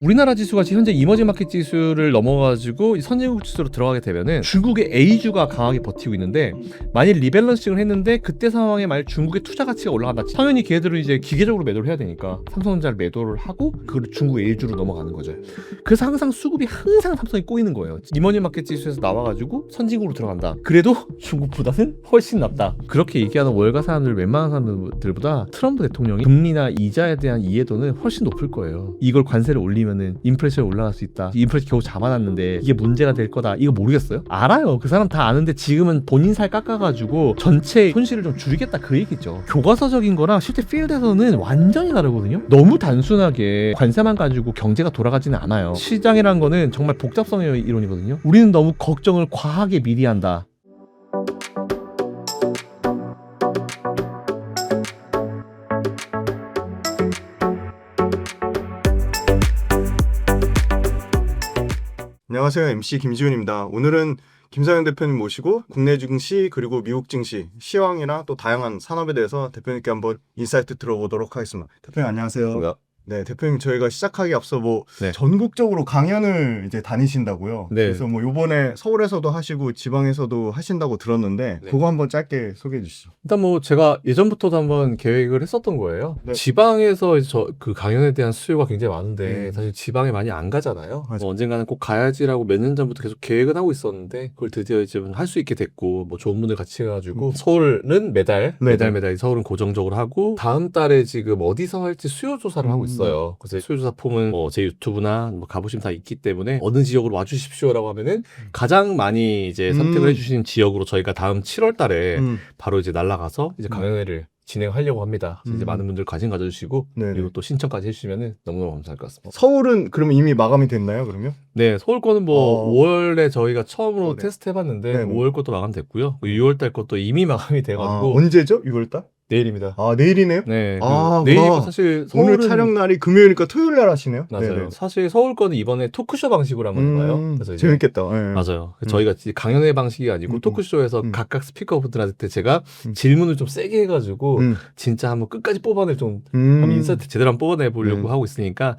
우리나라 지수가 현재 이머징 마켓 지수를 넘어가지고 선진국 지수로 들어가게 되면은 중국의 A주가 강하게 버티고 있는데, 만일 리밸런싱을 했는데 그때 상황에 만약 중국의 투자 가치가 올라간다, 당연히 걔들은 이제 기계적으로 매도를 해야 되니까 삼성전자를 매도를 하고 그걸 중국 A주로 넘어가는 거죠. 그래서 항상 수급이 항상 삼성이 꼬이는 거예요. 이머징 마켓 지수에서 나와가지고 선진국으로 들어간다, 그래도 중국보다는 훨씬 낫다, 그렇게 얘기하는 월가 사람들, 웬만한 사람들보다 트럼프 대통령이 금리나 이자에 대한 이해도는 훨씬 높을 거예요. 이걸 관세를 올리면 인플레이션이 올라갈 수 있다, 인플레이션 겨우 잡아놨는데 이게 문제가 될 거다, 이거 모르겠어요? 알아요. 그 사람 다 아는데 지금은 본인 살 깎아가지고 전체 손실을 좀 줄이겠다, 그 얘기죠. 교과서적인 거랑 실제 필드에서는 완전히 다르거든요. 너무 단순하게 관세만 가지고 경제가 돌아가지는 않아요. 시장이란 거는 정말 복잡성의 이론이거든요. 우리는 너무 걱정을 과하게 미리 한다. 안녕하세요. MC 김지훈입니다. 오늘은 김상현 대표님 모시고 국내 증시 그리고 미국 증시, 시황이나 또 다양한 산업에 대해서 대표님께 한번 인사이트 들어보도록 하겠습니다. 대표님 안녕하세요. 네, 대표님 저희가 시작하기 앞서 네. 전국적으로 강연을 이제 다니신다고요. 네. 그래서 요번에 서울에서도 하시고 지방에서도 하신다고 들었는데 네. 그거 한번 짧게 소개해 주시죠. 일단 제가 예전부터도 한번 계획을 했었던 거예요. 네. 지방에서 그 강연에 대한 수요가 굉장히 많은데 사실 지방에 많이 안 가잖아요. 맞아. 언젠가는 꼭 가야지라고 몇 년 전부터 계속 계획은 하고 있었는데 그걸 드디어 이제 할 수 있게 됐고, 좋은 분들 같이 해가지고 서울은 매달 서울은 고정적으로 하고, 다음 달에 지금 어디서 할지 수요 조사를 하고 있어요. 그래서 수요 조사 폼은 제 유튜브나 가보시면 다 있기 때문에 어느 지역으로 와주십시오라고 하면은 가장 많이 이제 선택을 해주시는 지역으로 저희가 다음 7월 달에 바로 이제 날아가서 이제 강연회를 진행하려고 합니다. 그래서 이제 많은 분들 관심 가져주시고 네네. 그리고 또 신청까지 해주시면 너무너무 감사할 것 같습니다. 서울은 그러면 이미 마감이 됐나요, 그러면? 네, 서울 거는 5월에 저희가 처음으로 네. 테스트 해봤는데 네네. 5월 것도 마감됐고요. 6월 달 것도 이미 마감이 돼가지고 언제죠? 6월달? 내일입니다. 내일이네요? 네, 와. 내일이고 사실 서울은 오늘 촬영 날이 금요일이니까 토요일 날 하시네요? 맞아요. 네네. 사실 서울 거는 이번에 토크쇼 방식으로 한번 봐요. 그래서 이제 재밌겠다. 네. 맞아요. 저희가 강연회 방식이 아니고 토크쇼에서 각각 스피커분들한테 제가 질문을 좀 세게 해가지고 진짜 한번 끝까지 뽑아낼 좀 한번 인사이트 제대로 한번 뽑아내 보려고 하고 있으니까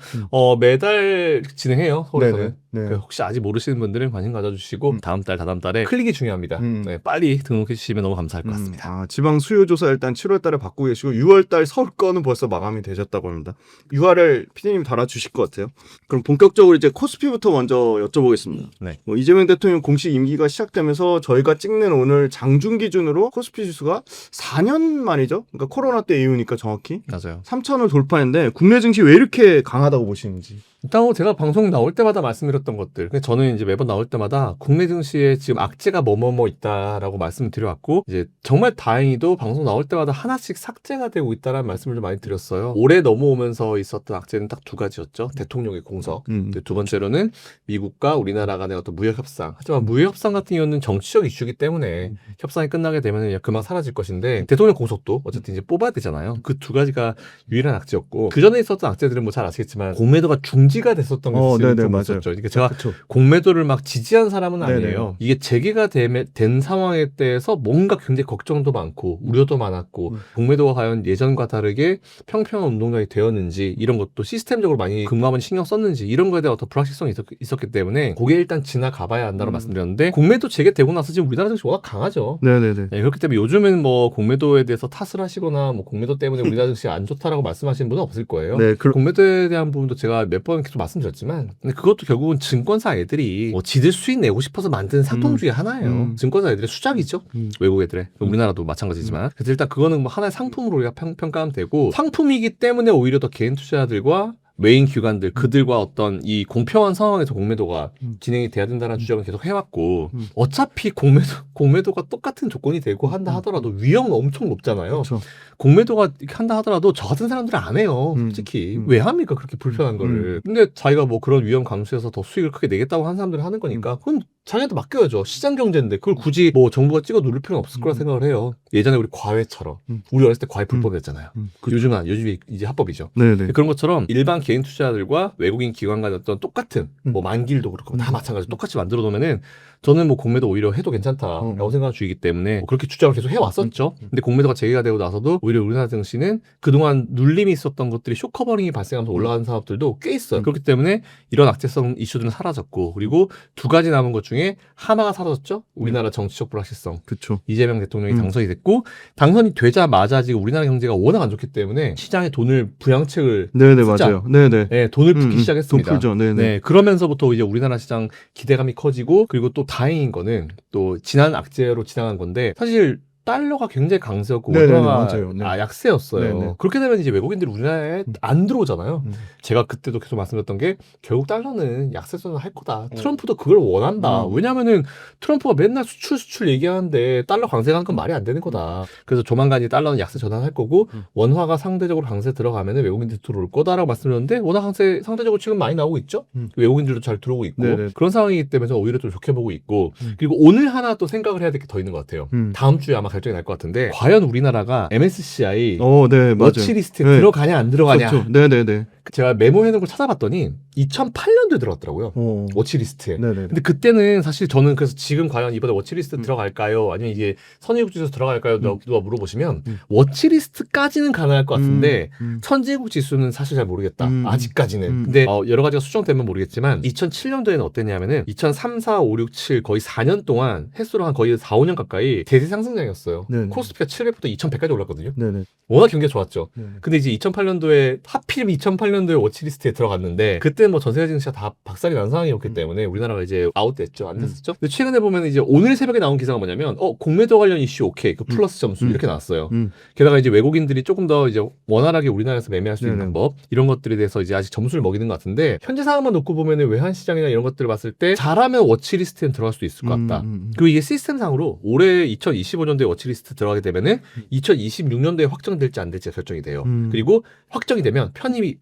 매달 진행해요, 서울에서는. 네. 혹시 아직 모르시는 분들은 관심 가져주시고 다음 달에 클릭이 중요합니다. 네, 빨리 등록해 주시면 너무 감사할 것 같습니다. 지방 수요조사 일단 7월 달에 받고 계시고 6월 달 서울 거는 벌써 마감이 되셨다고 합니다. URL PD님 달아주실 것 같아요. 그럼 본격적으로 이제 코스피부터 먼저 여쭤보겠습니다. 네. 이재명 대통령 공식 임기가 시작되면서 저희가 찍는 오늘 장중 기준으로 코스피 지수가 4년 만이죠. 그러니까 코로나 때 이후니까 정확히 맞아요. 3,000을 돌파했는데 국내 증시 왜 이렇게 강하다고 보시는지. 일단 제가 방송 나올 때마다 말씀드렸던 것들, 저는 이제 매번 나올 때마다 국내 증시에 지금 악재가 뭐뭐뭐 있다라고 말씀을 드려왔고, 이제 정말 다행히도 방송 나올 때마다 하나씩 삭제가 되고 있다라는 말씀을 좀 많이 드렸어요. 올해 넘어오면서 있었던 악재는 딱 두 가지였죠. 대통령의 공석, 두 번째로는 미국과 우리나라 간의 어떤 무역 협상. 하지만 무역 협상 같은 경우는 정치적 이슈이기 때문에 협상이 끝나게 되면 그냥 금방 사라질 것인데, 대통령 공석도 어쨌든 이제 뽑아야 되잖아요. 그 두 가지가 유일한 악재였고, 그 전에 있었던 악재들은 잘 아시겠지만 공매도가 중지가 됐었던 게 좀 있었죠. 그러니까 제가 공매도를 막 지지한 사람은 아니에요. 이게 재개가 된 상황에 대해서 뭔가 굉장히 걱정도 많고 우려도 많았고, 공매도가 과연 예전과 다르게 평평한 운동장이 되었는지, 이런 것도 시스템적으로 많이 근무하면 신경 썼는지, 이런 거에 대한 어떤 불확실성이 있었기 때문에 그게 일단 지나가봐야 한다고 말씀드렸는데, 공매도 재개되고 나서 지금 우리나라 증시 워낙 강하죠. 네네네. 네, 그렇기 때문에 요즘은 공매도에 대해서 탓을 하시거나 공매도 때문에 우리나라 증시가 안 좋다라고 말씀하시는 분은 없을 거예요. 네, 공매도에 대한 부분도 제가 몇 번 계속 말씀드렸지만, 근데 그것도 결국은 증권사 애들이 지들 수익 내고 싶어서 만든 상품 중에 하나예요. 증권사 애들의 수작이죠. 외국 애들의. 우리나라도 마찬가지지만. 그래서 일단 그거는 하나의 상품으로 우리가 평가하면 되고, 상품이기 때문에 오히려 더 개인 투자자들과 외인 기관들, 그들과 어떤 이 공평한 상황에서 공매도가 진행이 돼야 된다는 주장을 계속 해왔고, 어차피 공매도가 똑같은 조건이 되고 한다 하더라도 위험은 엄청 높잖아요. 그렇죠. 공매도가 이렇게 한다 하더라도 저 같은 사람들은 안 해요. 솔직히. 왜 합니까? 그렇게 불편한 거를. 근데 자기가 그런 위험 감수해서 더 수익을 크게 내겠다고 한 사람들이 하는 거니까 그건 자기한테 맡겨야죠. 시장 경제인데 그걸 굳이 뭐 정부가 찍어 누를 필요는 없을 거라 생각을 해요. 예전에 우리 과외처럼 우리 어렸을 때 과외 불법이었잖아요. 요즘이 이제 합법이죠. 네네. 그런 것처럼 일반 개인 투자자들과 외국인 기관 간의 어떤 똑같은 뭐 만기일도 그렇고 다 마찬가지로 똑같이 만들어 놓으면은 저는 뭐 공매도 오히려 해도 괜찮다라고 생각하는 주의이기 때문에 뭐 그렇게 주장을 계속 해왔었죠. 근데 공매도가 제기가 되고 나서도 오히려 우리나라 증시는 그동안 눌림이 있었던 것들이 쇼커버링이 발생하면서 올라가는 사업들도 꽤 있어요. 그렇기 때문에 이런 악재성 이슈들은 사라졌고 그리고 두 가지 남은 것 중에 하나가 사라졌죠. 우리나라 정치적 불확실성. 그쵸. 이재명 대통령이 당선이 됐고 당선이 되자마자 지금 우리나라 경제가 워낙 안 좋기 때문에 시장에 돈을 부양책을 네네, 쓰자. 맞아요. 네네. 네, 돈을 붓기 시작했습니다. 돈 풀죠. 네네. 네, 그러면서부터 이제 우리나라 시장 기대감이 커지고 그리고 또 다행인 거는 또 지난 악재로 지나간 건데 사실 달러가 굉장히 강세였고 네네네, 원화가 맞아요. 네. 약세였어요. 네네. 그렇게 되면 이제 외국인들이 우리나라에 안 들어오잖아요. 제가 그때도 계속 말씀드렸던 게 결국 달러는 약세선을 할 거다. 트럼프도 그걸 원한다. 왜냐면은 트럼프가 맨날 수출 얘기하는데 달러 강세하는 건 말이 안 되는 거다. 그래서 조만간 이 달러는 약세 전환할 거고 원화가 상대적으로 강세 들어가면은 외국인들이 들어올 거다라고 말씀드렸는데 원화 강세 상대적으로 지금 많이 나오고 있죠. 외국인들도 잘 들어오고 있고 네네. 그런 상황이기 때문에 저는 오히려 좀 좋게 보고 있고 그리고 오늘 하나 또 생각을 해야 될 게 더 있는 것 같아요. 다음 주에 아마 결정이 날 것 같은데 과연 우리나라가 MSCI 네, 맞아요. 워치리스트에 네. 들어가냐 안 들어가냐. 그렇죠. 네네네. 제가 메모해놓은 걸 찾아봤더니 2008년도에 들어갔더라고요. 워치리스트에. 네네. 근데 그때는 사실 저는 그래서 지금 과연 이번에 워치리스트 들어갈까요? 아니면 이게 선진국 지수 들어갈까요? 누가 물어보시면 워치리스트까지는 가능할 것 같은데 선진국 지수는 사실 잘 모르겠다. 아직까지는. 근데 여러 가지가 수정되면 모르겠지만 2007년도에는 어땠냐면은 2003, 4, 5, 6, 7 거의 4년 동안 횟수로 한 거의 4, 5년 가까이 대세 상승장이었어요. 네네. 코스피가 700부터 2100까지 올랐거든요. 네네. 워낙 경기가 좋았죠. 네네. 근데 이제 2008년도에 하필 2008년도에 워치리스트에 들어갔는데 그때는 뭐 전세계 증시가 다 박살이 난 상황이었기 때문에 우리나라가 이제 아웃됐죠. 안 됐었죠. 근데 최근에 보면 이제 오늘 새벽에 나온 기사가 뭐냐면 공매도 관련 이슈 오케이. 그 플러스 점수 이렇게 나왔어요. 게다가 이제 외국인들이 조금 더 이제 원활하게 우리나라에서 매매할 수 있는 네네. 방법 이런 것들에 대해서 이제 아직 점수를 먹이는 것 같은데 현재 상황만 놓고 보면은 외환 시장이나 이런 것들을 봤을 때 잘하면 워치리스트에 들어갈 수도 있을 것 같다. 그리고 이게 시스템상으로 올해 2025년도에 워치리스트 들어가게 되면은 2026년도에 확정될지 안 될지 결정이 돼요. 그리고 확정이 되면 편입이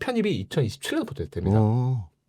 2027년부터 됩니다.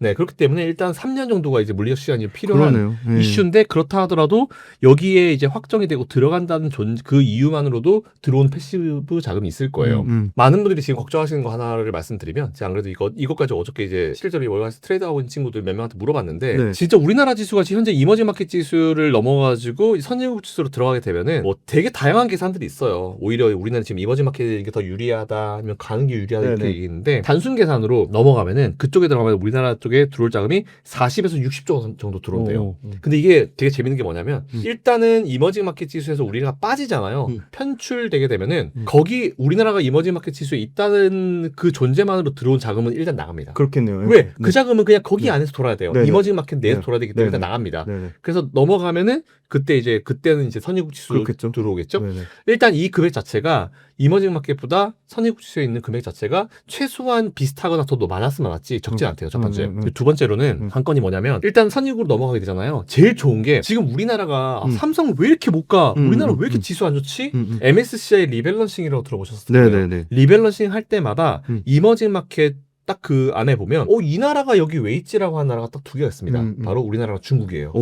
네, 그렇기 때문에 일단 3년 정도가 이제 물리적 시간이 필요한 그러네요. 네. 이슈인데 그렇다 하더라도 여기에 이제 확정이 되고 들어간다는 그 이유만으로도 들어온 패시브 자금이 있을 거예요. 많은 분들이 지금 걱정하시는 거 하나를 말씀드리면 제가 안 그래도 이것까지 어저께 이제 실제로 월화에서 트레이드하고 있는 친구들 몇 명한테 물어봤는데 네. 진짜 우리나라 지수가 현재 이머징 마켓 지수를 넘어가지고 선진국 지수로 들어가게 되면은 뭐 되게 다양한 계산들이 있어요. 오히려 우리나라 지금 이머징 마켓이 이게 더 유리하다 아니면 가는 게 유리하다 이렇게 네네. 얘기했는데 단순 계산으로 넘어가면은 그쪽에 들어가면 우리나라 쪽에 들어올 자금이 40에서 60조 정도 들어온대요. 근데 이게 되게 재밌는 게 뭐냐면 일단은 이머징 마켓 지수에서 우리가 빠지잖아요. 편출되게 되면은 거기 우리나라가 이머징 마켓 지수에 있다는 그 존재만으로 들어온 자금은 일단 나갑니다. 그렇겠네요. 왜? 네. 그 자금은 그냥 거기 안에서 돌아야 돼요. 네네. 이머징 마켓 내에서 네. 돌아야 되기 때문에 네네. 일단 나갑니다. 네네. 그래서 넘어가면은 그때는 이제 선진국 지수로 그렇겠죠. 들어오겠죠. 네네. 일단 이 금액 자체가 이머징 마켓보다 선진국 지수에 있는 금액 자체가 최소한 비슷하거나 더 많았으면 많았지 적진 않대요. 첫 번째. 두 번째로는 한 건이 뭐냐면 일단 선진국으로 넘어가게 되잖아요. 제일 좋은 게 지금 우리나라가 삼성 왜 이렇게 못 가? 우리나라 왜 이렇게 지수 안 좋지? MSCI 리밸런싱이라고 들어보셨을 거예요. 네네네. 리밸런싱 할 때마다 이머징 마켓 딱 그 안에 보면 이 나라가 여기 왜 있지라고 하는 나라가 딱 두 개가 있습니다. 바로 우리나라가 중국이에요.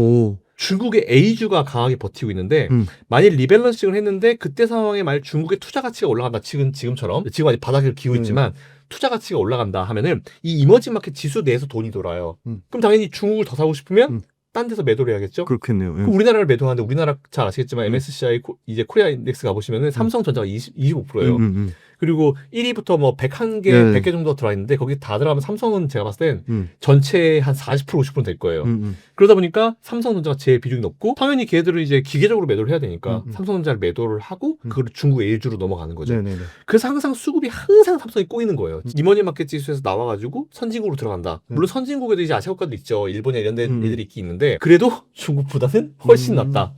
중국의 A주가 강하게 버티고 있는데 만일 리밸런싱을 했는데 그때 상황에 만약 중국의 투자 가치가 올라간다 지금처럼 지금 아직 바닥을 기고 있지만 투자 가치가 올라간다 하면은 이 이머징 마켓 지수 내에서 돈이 돌아요. 그럼 당연히 중국을 더 사고 싶으면 딴 데서 매도를 해야겠죠. 그렇겠네요. 그럼 우리나라를 매도하는데 우리나라 잘 아시겠지만 MSCI 이제 코리아 인덱스 가보시면은 삼성전자가 25%예요. 그리고 1위부터 뭐 101개, 네. 100개 정도 들어와 있는데 거기 다 들어가면 삼성은 제가 봤을 땐 전체의 한 40%, 50% 될 거예요. 그러다 보니까 삼성전자가 제일 비중이 높고 당연히 걔들은 이제 기계적으로 매도를 해야 되니까 삼성전자를 매도를 하고 그걸 중국 A주로 넘어가는 거죠. 네네네. 그래서 항상 수급이 항상 삼성이 꼬이는 거예요. 이머징 마켓 지수에서 나와가지고 선진국으로 들어간다. 물론 선진국에도 이제 아시아 국가도 있죠. 일본이나 이런 애들이 있긴 있는데 그래도 중국보다는 훨씬 낫다.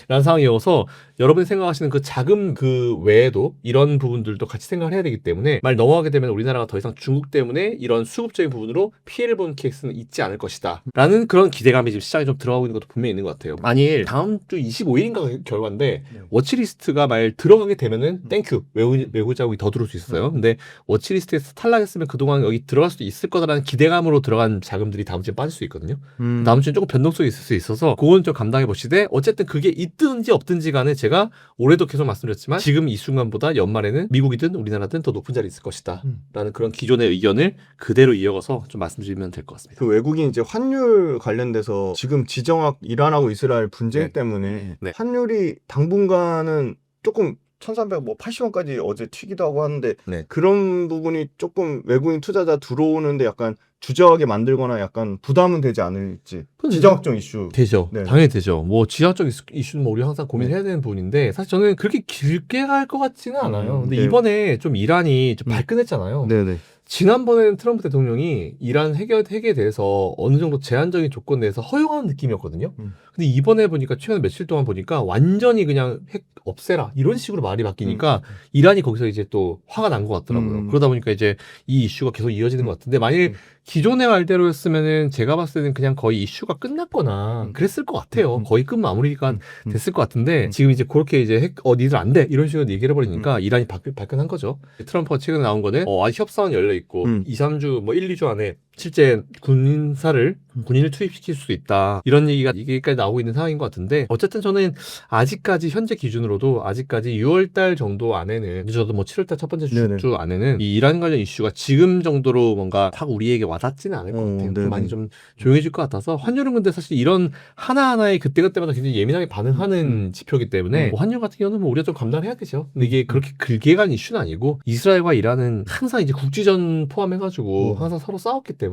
라는 상황이어서 여러분이 생각하시는 그 자금 그 외에도 이런 부분들도 같이 생각을 해야 되기 때문에 말 넘어가게 되면 우리나라가 더 이상 중국 때문에 이런 수급적인 부분으로 피해를 보는 케이스는 있지 않을 것이다 라는 그런 기대감이 지금 시장에 좀 들어가고 있는 것도 분명히 있는 것 같아요. 만일 다음 주 25일인가 결과인데 워치리스트가 말 들어가게 되면은 땡큐 외국 자국이 더 들어올 수 있어요. 근데 워치리스트에서 탈락했으면 그동안 여기 들어갈 수도 있을 거다라는 기대감으로 들어간 자금들이 다음 주에 빠질 수 있거든요. 다음 주에 조금 변동성이 있을 수 있어서 그건 좀 감당해 보시되 어쨌든 그게 있든지 없든지 간에 제가 올해도 계속 말씀드렸지만 지금 이 순간보다 연말에는 미국이든 우리나라든 더 높은 자리에 있을 것이다 라는 그런 기존의 의견을 그대로 이어가서 좀 말씀드리면 될 것 같습니다. 그 외국인 이제 환율 관련돼서 지금 지정학 이란하고 이스라엘 분쟁 네. 때문에 네. 환율이 당분간은 조금 1380원까지 어제 튀기도 하고 하는데 네. 그런 부분이 조금 외국인 투자자 들어오는데 약간 주저하게 만들거나 약간 부담은 되지 않을지. 지정학적 이슈. 되죠. 네. 당연히 되죠. 뭐 지하적 이슈는 뭐 우리 항상 고민해야 되는 부분인데 사실 저는 그렇게 길게 갈 것 같지는 않아요. 근데 네. 이번에 좀 이란이 좀 발끈했잖아요. 네네. 지난번에는 트럼프 대통령이 이란 핵에 대해서 어느 정도 제한적인 조건 내에서 허용하는 느낌이었거든요. 근데 이번에 보니까 최근 며칠 동안 보니까 완전히 그냥 핵 없애라 이런 식으로 말이 바뀌니까 이란이 거기서 이제 또 화가 난 것 같더라고요. 그러다 보니까 이제 이 이슈가 계속 이어지는 것 같은데 만일 기존의 말대로였으면은 제가 봤을 때는 그냥 거의 이슈가 끝났거나 그랬을 것 같아요. 거의 끝 마무리가 됐을 것 같은데 지금 이제 그렇게 이제 핵 니들 안 돼 이런 식으로 얘기를 해버리니까 이란이 발끈한 거죠. 트럼프가 최근에 나온 거는 아직 협상은 열려 있고 2, 3주 뭐 1, 2주 안에 실제 군인을 투입시킬 수 있다 이런 얘기까지 나오고 있는 상황인 것 같은데 어쨌든 저는 아직까지 현재 기준으로도 아직까지 6월달 정도 안에는 저도 뭐 7월달 첫 번째 주 안에는 이 이란 관련 이슈가 지금 정도로 뭔가 확 우리에게 와닿지는 않을 것 같아요. 좀 많이 좀 조용해질 것 같아서 환율은 근데 사실 이런 하나하나의 그때그때마다 굉장히 예민하게 반응하는 지표이기 때문에 뭐 환율 같은 경우는 뭐 우리가 좀 감당해야겠죠. 근데 이게 그렇게 길게 간 이슈는 아니고 이스라엘과 이란은 항상 이제 국지전 포함해가지고 항상 서로 싸웠기 때문에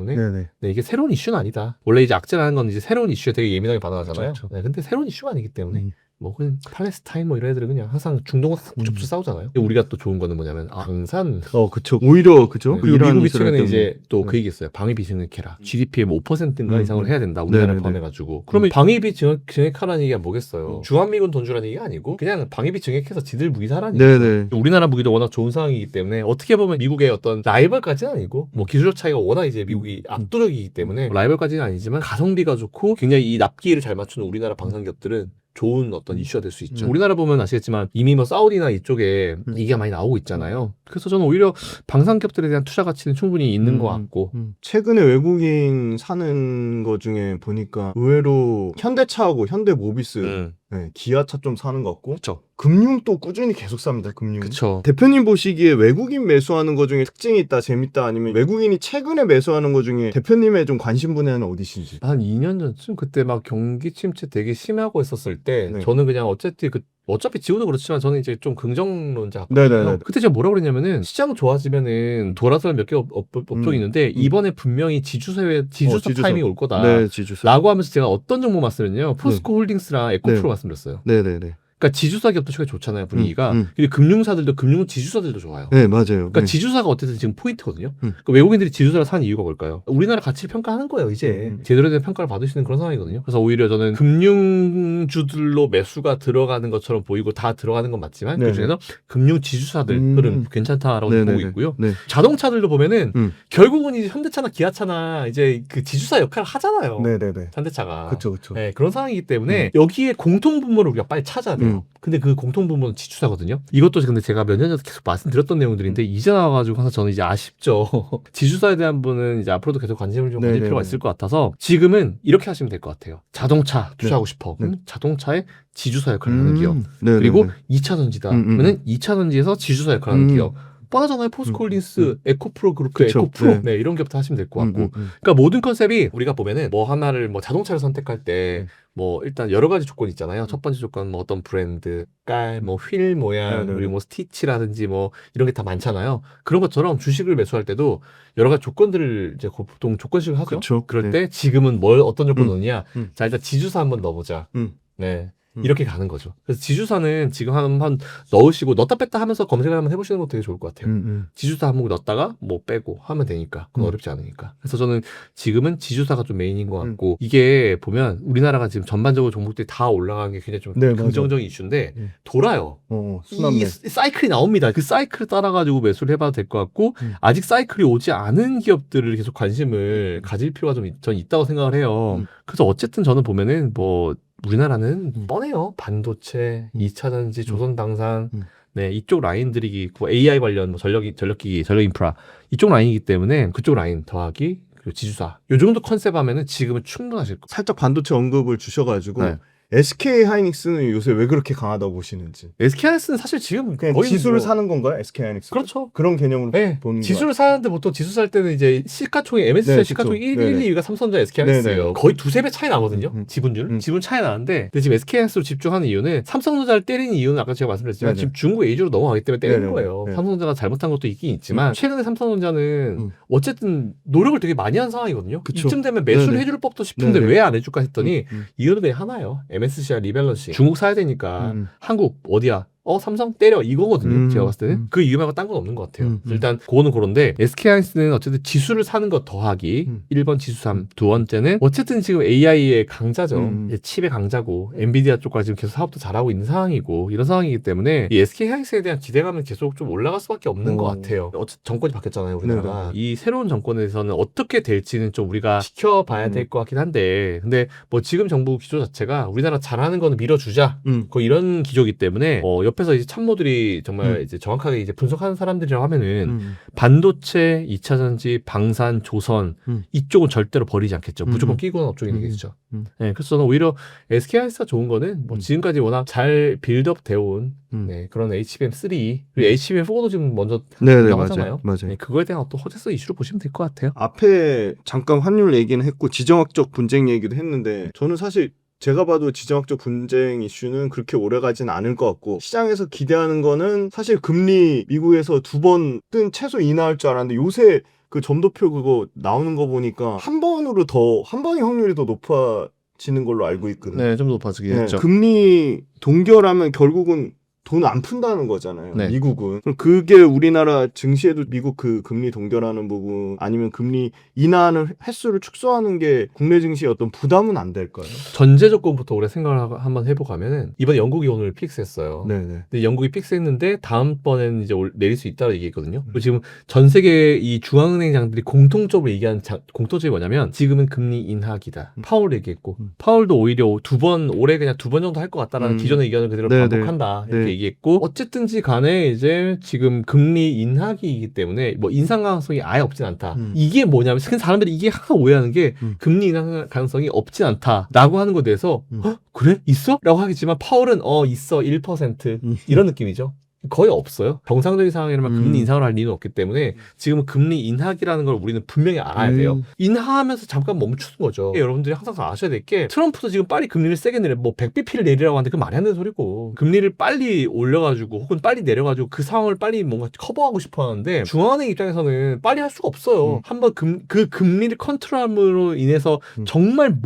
네, 이게 새로운 이슈는 아니다. 원래 이제 악재라는 건 이제 새로운 이슈에 되게 예민하게 반응하잖아요. 그렇죠. 네, 근데 새로운 이슈가 아니기 때문에 뭐 그냥 팔레스타인 뭐 이런 애들은 그냥 항상 중동과 붙잡고 싸우잖아요. 우리가 또 좋은 거는 뭐냐면 방산. 그쵸. 오히려 그죠. 네, 그리고 미국이 최근에 이제 또 그 얘기했어요. 방위비 증액해라. GDP의 뭐 5%인가 이상을 해야 된다. 우리나라 포함해가지고. 그러면 방위비 증액하라는 얘기가 뭐겠어요? 주한미군 돈 주라는 얘기가 아니고 그냥 방위비 증액해서 지들 무기 사라는 얘기죠. 우리나라 무기도 워낙 좋은 상황이기 때문에 어떻게 보면 미국의 어떤 라이벌까지는 아니고 뭐 기술적 차이가 워낙 이제 미국이 압도적이기 때문에 라이벌까지는 아니지만 가성비가 좋고 굉장히 이 납기를 잘 맞추는 우리나라 방산기업들은 좋은 어떤 이슈가 될 수 있죠. 우리나라 보면 아시겠지만 이미 뭐 사우디나 이쪽에 얘기가 많이 나오고 있잖아요. 그래서 저는 오히려 방산기업들에 대한 투자 가치는 충분히 있는 것 같고 최근에 외국인 사는 거 중에 보니까 의외로 현대차하고 현대모비스 기아차 좀 사는 것 같고 그쵸. 금융 또 꾸준히 계속 삽니다. 금융. 그쵸. 대표님 보시기에 외국인 매수하는 거 중에 특징이 있다, 재밌다 아니면 외국인이 최근에 매수하는 거 중에 대표님의 좀 관심 분야는 어디신지? 한 2년 전쯤 그때 막 경기 침체 되게 심하고 했었을 때 저는 그냥 어차피 지금도 그렇지만 저는 이제 좀 긍정론자거든요. 그때 제가 뭐라고 그랬냐면은 시장 좋아지면은 돌아설 몇 개 업종이 있는데 이번에 분명히 지주사 타이밍이 올 거다. 라고 하면서 제가 어떤 정보 말씀드렸냐면 포스코 홀딩스랑 에코프로 말씀드렸어요. 그러니까 지주사 기업도 최근에 좋잖아요, 분위기가. 근데 금융사들도 지주사들도 좋아요. 네, 맞아요. 그러니까 지주사가 어쨌든 지금 포인트거든요. 그러니까 외국인들이 지주사를 사는 이유가 뭘까요? 우리나라 가치를 평가하는 거예요, 이제. 제대로 된 평가를 받으시는 그런 상황이거든요. 그래서 오히려 저는 금융주들로 매수가 들어가는 것처럼 보이고 다 들어가는 건 맞지만 그중에서 금융 지주사들은 괜찮다라고 보고 있고요. 자동차들도 보면은 결국은 이제 현대차나 기아차나 이제 그 지주사 역할을 하잖아요. 현대차가. 그쵸. 네, 그런 상황이기 때문에 여기에 공통분모를 우리가 빨리 찾아야 돼요. 근데 그 공통분모는 지주사거든요. 이것도 근데 제가 몇 년 전에 계속 말씀드렸던 내용들인데 이제 나와가지고 항상 저는 이제 아쉽죠. 지주사에 대한 분은 이제 앞으로도 계속 관심을 좀 가질 필요가 있을 것 같아서 지금은 이렇게 하시면 될 것 같아요. 자동차 투자하고 싶어. 그럼 자동차에 지주사 역할을 하는 기업. 그리고 2차 전지다. 그러면 2차 전지에서 지주사 역할을 하는 기업. 뻔하잖아요. 포스코홀딩스, 에코프로 그룹, 에코프로 이런 기업부터 하시면 될 것 같고. 그러니까 모든 컨셉이 우리가 보면은 뭐 하나를 뭐 자동차를 선택할 때 뭐 일단 여러 가지 조건이 있잖아요. 첫 번째 조건 뭐 어떤 브랜드, 깔, 뭐 휠 모양, 그리고 뭐 스티치라든지 뭐 이런 게 다 많잖아요. 그런 것처럼 주식을 매수할 때도 여러 가지 조건들을 이제 보통 조건식을 하죠. 그럴 때 지금은 어떤 조건 넣느냐? 자, 일단 지주사 한번 넣어보자. 네. 이렇게 가는 거죠. 그래서 지주사는 지금 한번 넣으시고 넣었다 뺐다 하면서 검색을 한번 해보시는 것도 되게 좋을 것 같아요. 지주사 한번 넣었다가 뭐 빼고 하면 되니까 그건 어렵지 않으니까. 그래서 저는 지금은 지주사가 좀 메인인 것 같고 이게 보면 우리나라가 지금 전반적으로 종목들이 다 올라가는 게 굉장히 좀 네, 긍정적인 이슈인데 돌아요. 수납매. 이 사이클이 나옵니다. 그 사이클을 따라가지고 매수를 해봐도 될 것 같고 아직 사이클이 오지 않은 기업들을 계속 관심을 가질 필요가 좀 전 있다고 생각을 해요. 그래서 어쨌든 저는 보면은 뭐 우리나라는 뻔해요. 반도체, 2차전지, 조선당산 네, 이쪽 라인들이 있고 AI 관련 뭐 전력기기, 전력 인프라 이쪽 라인이기 때문에 그쪽 라인 더하기 그리고 지주사 요 정도 컨셉 하면은 지금은 충분하실 거예요. 살짝 반도체 언급을 주셔가지고 네. SK 하이닉스는 요새 왜 그렇게 강하다고 보시는지. SK하이닉스는 사실 지금 그냥 거의 지수를 뭐- 사는 건가요, SK 하이닉스? 그렇죠. 그런 개념으로 네, 보는 지수를 사는데 보통 지수 살 때는 이제 시가총액 MSCI 네, 시가총액 그쵸. 1, 네네. 2위가 삼성전자 SK하이닉스예요. 네네. 거의 두세 배 차이 나거든요. 지분율. 지분 차이 나는데 근데 지금 SK하이닉스로 집중하는 이유는 삼성전자를 때리는 이유는 아까 제가 말씀드렸지만 네네. 지금 중국 A주로 넘어가기 때문에 때리는 네네. 거예요. 네. 삼성전자가 잘못한 것도 있긴 있지만 최근에 삼성전자는 어쨌든 노력을 되게 많이 한 상황이거든요. 그쵸. 이쯤 되면 매수를 네네. 해줄 법도 싶은데 네네. 왜 안 해줄까 했더니 이유는 그냥 하나예요. MSCI 리밸런싱. 중국 사야 되니까 한국 어디야? 삼성 때려 이거거든요. 제가 봤을 때는 그 이유 말고 딴 건 없는 것 같아요. 일단 그거는 그런데 SK하이닉스는 어쨌든 지수를 사는 것 더하기 1번 지수 3, 두 번째는 어쨌든 지금 AI의 강자죠. 칩의 강자고 엔비디아 쪽까지 지금 계속 사업도 잘하고 있는 상황이고 이런 상황이기 때문에 이 SK하이닉스에 대한 기대감은 계속 좀 올라갈 수밖에 없는 것 같아요. 어쨌든 정권이 바뀌었잖아요, 우리나라가. 이 새로운 정권에 대해서는 어떻게 될지는 좀 우리가 지켜봐야 될 것 같긴 한데 근데 뭐 지금 정부 기조 자체가 우리나라 잘하는 거는 밀어주자 거의 이런 기조이기 때문에 옆에서 이제 참모들이 정말 이제 정확하게 이제 분석하는 사람들이라고 하면은 반도체, 2차전지, 방산, 조선 이쪽은 절대로 버리지 않겠죠. 무조건 끼고 가는 업종이 되겠죠. 네, 그래서 저는 오히려 SK하이닉스가 좋은 거는 뭐 지금까지 워낙 잘 빌드업 되어 온 네, 그런 HBM3 그리고 HBM4도 지금 먼저 하잖아요. 맞아요. 네, 그거에 대한 어떤 호재성 이슈로 보시면 될 것 같아요. 앞에 잠깐 환율 얘기는 했고 지정학적 분쟁 얘기도 했는데 저는 사실 제가 봐도 지정학적 분쟁 이슈는 그렇게 오래 가진 않을 것 같고 시장에서 기대하는 거는 사실 금리 미국에서 2번은 최소 인하할 줄 알았는데 요새 그 점도표 그거 나오는 거 보니까 한 번의 확률이 더 높아지는 걸로 알고 있거든요. 네, 좀 높아지긴 했죠. 금리 동결하면 결국은 돈 안 푼다는 거잖아요. 네. 미국은. 그럼 그게 우리나라 증시에도 미국 그 금리 동결하는 부분 아니면 금리 인하하는 횟수를 축소하는 게 국내 증시에 어떤 부담은 안 될까요? 전제 조건부터 우리가 생각을 한번 해보가면은 이번에 영국이 오늘 픽스했어요. 네네. 근데 영국이 픽스했는데 다음번에는 이제 내릴 수 있다고 얘기했거든요. 그리고 지금 전 세계 이 중앙은행장들이 공통적으로 얘기한 공통점이 뭐냐면 지금은 금리 인하기다. 파월 얘기했고 파월도 오히려 올해 그냥 2번 정도 할 것 같다라는 기존의 의견을 그대로 네네. 반복한다 이렇게 네. 얘기했고 어쨌든지 간에 이제 지금 금리 인하기이기 때문에 뭐 인상 가능성이 아예 없진 않다. 이게 뭐냐면 사람들이 이게 항상 오해하는 게 금리 인상 가능성이 없진 않다라고 하는 것에 대해서 그래? 있어? 라고 하겠지만 파월은 있어 1% 이런 느낌이죠. 거의 없어요. 정상적인 상황이라면 금리 인상을 할 이유는 없기 때문에 지금은 금리 인하기라는 걸 우리는 분명히 알아야 돼요. 인하하면서 잠깐 멈추는 거죠. 여러분들이 항상 아셔야 될 게 트럼프도 지금 빨리 금리를 세게 내려 뭐 100bp를 내리라고 하는데 그건 말이 안 되는 소리고 금리를 빨리 올려가지고 혹은 빨리 내려가지고 그 상황을 빨리 뭔가 커버하고 싶어 하는데 중앙은행 입장에서는 빨리 할 수가 없어요. 한번 그 금리를 컨트롤함으로 인해서 정말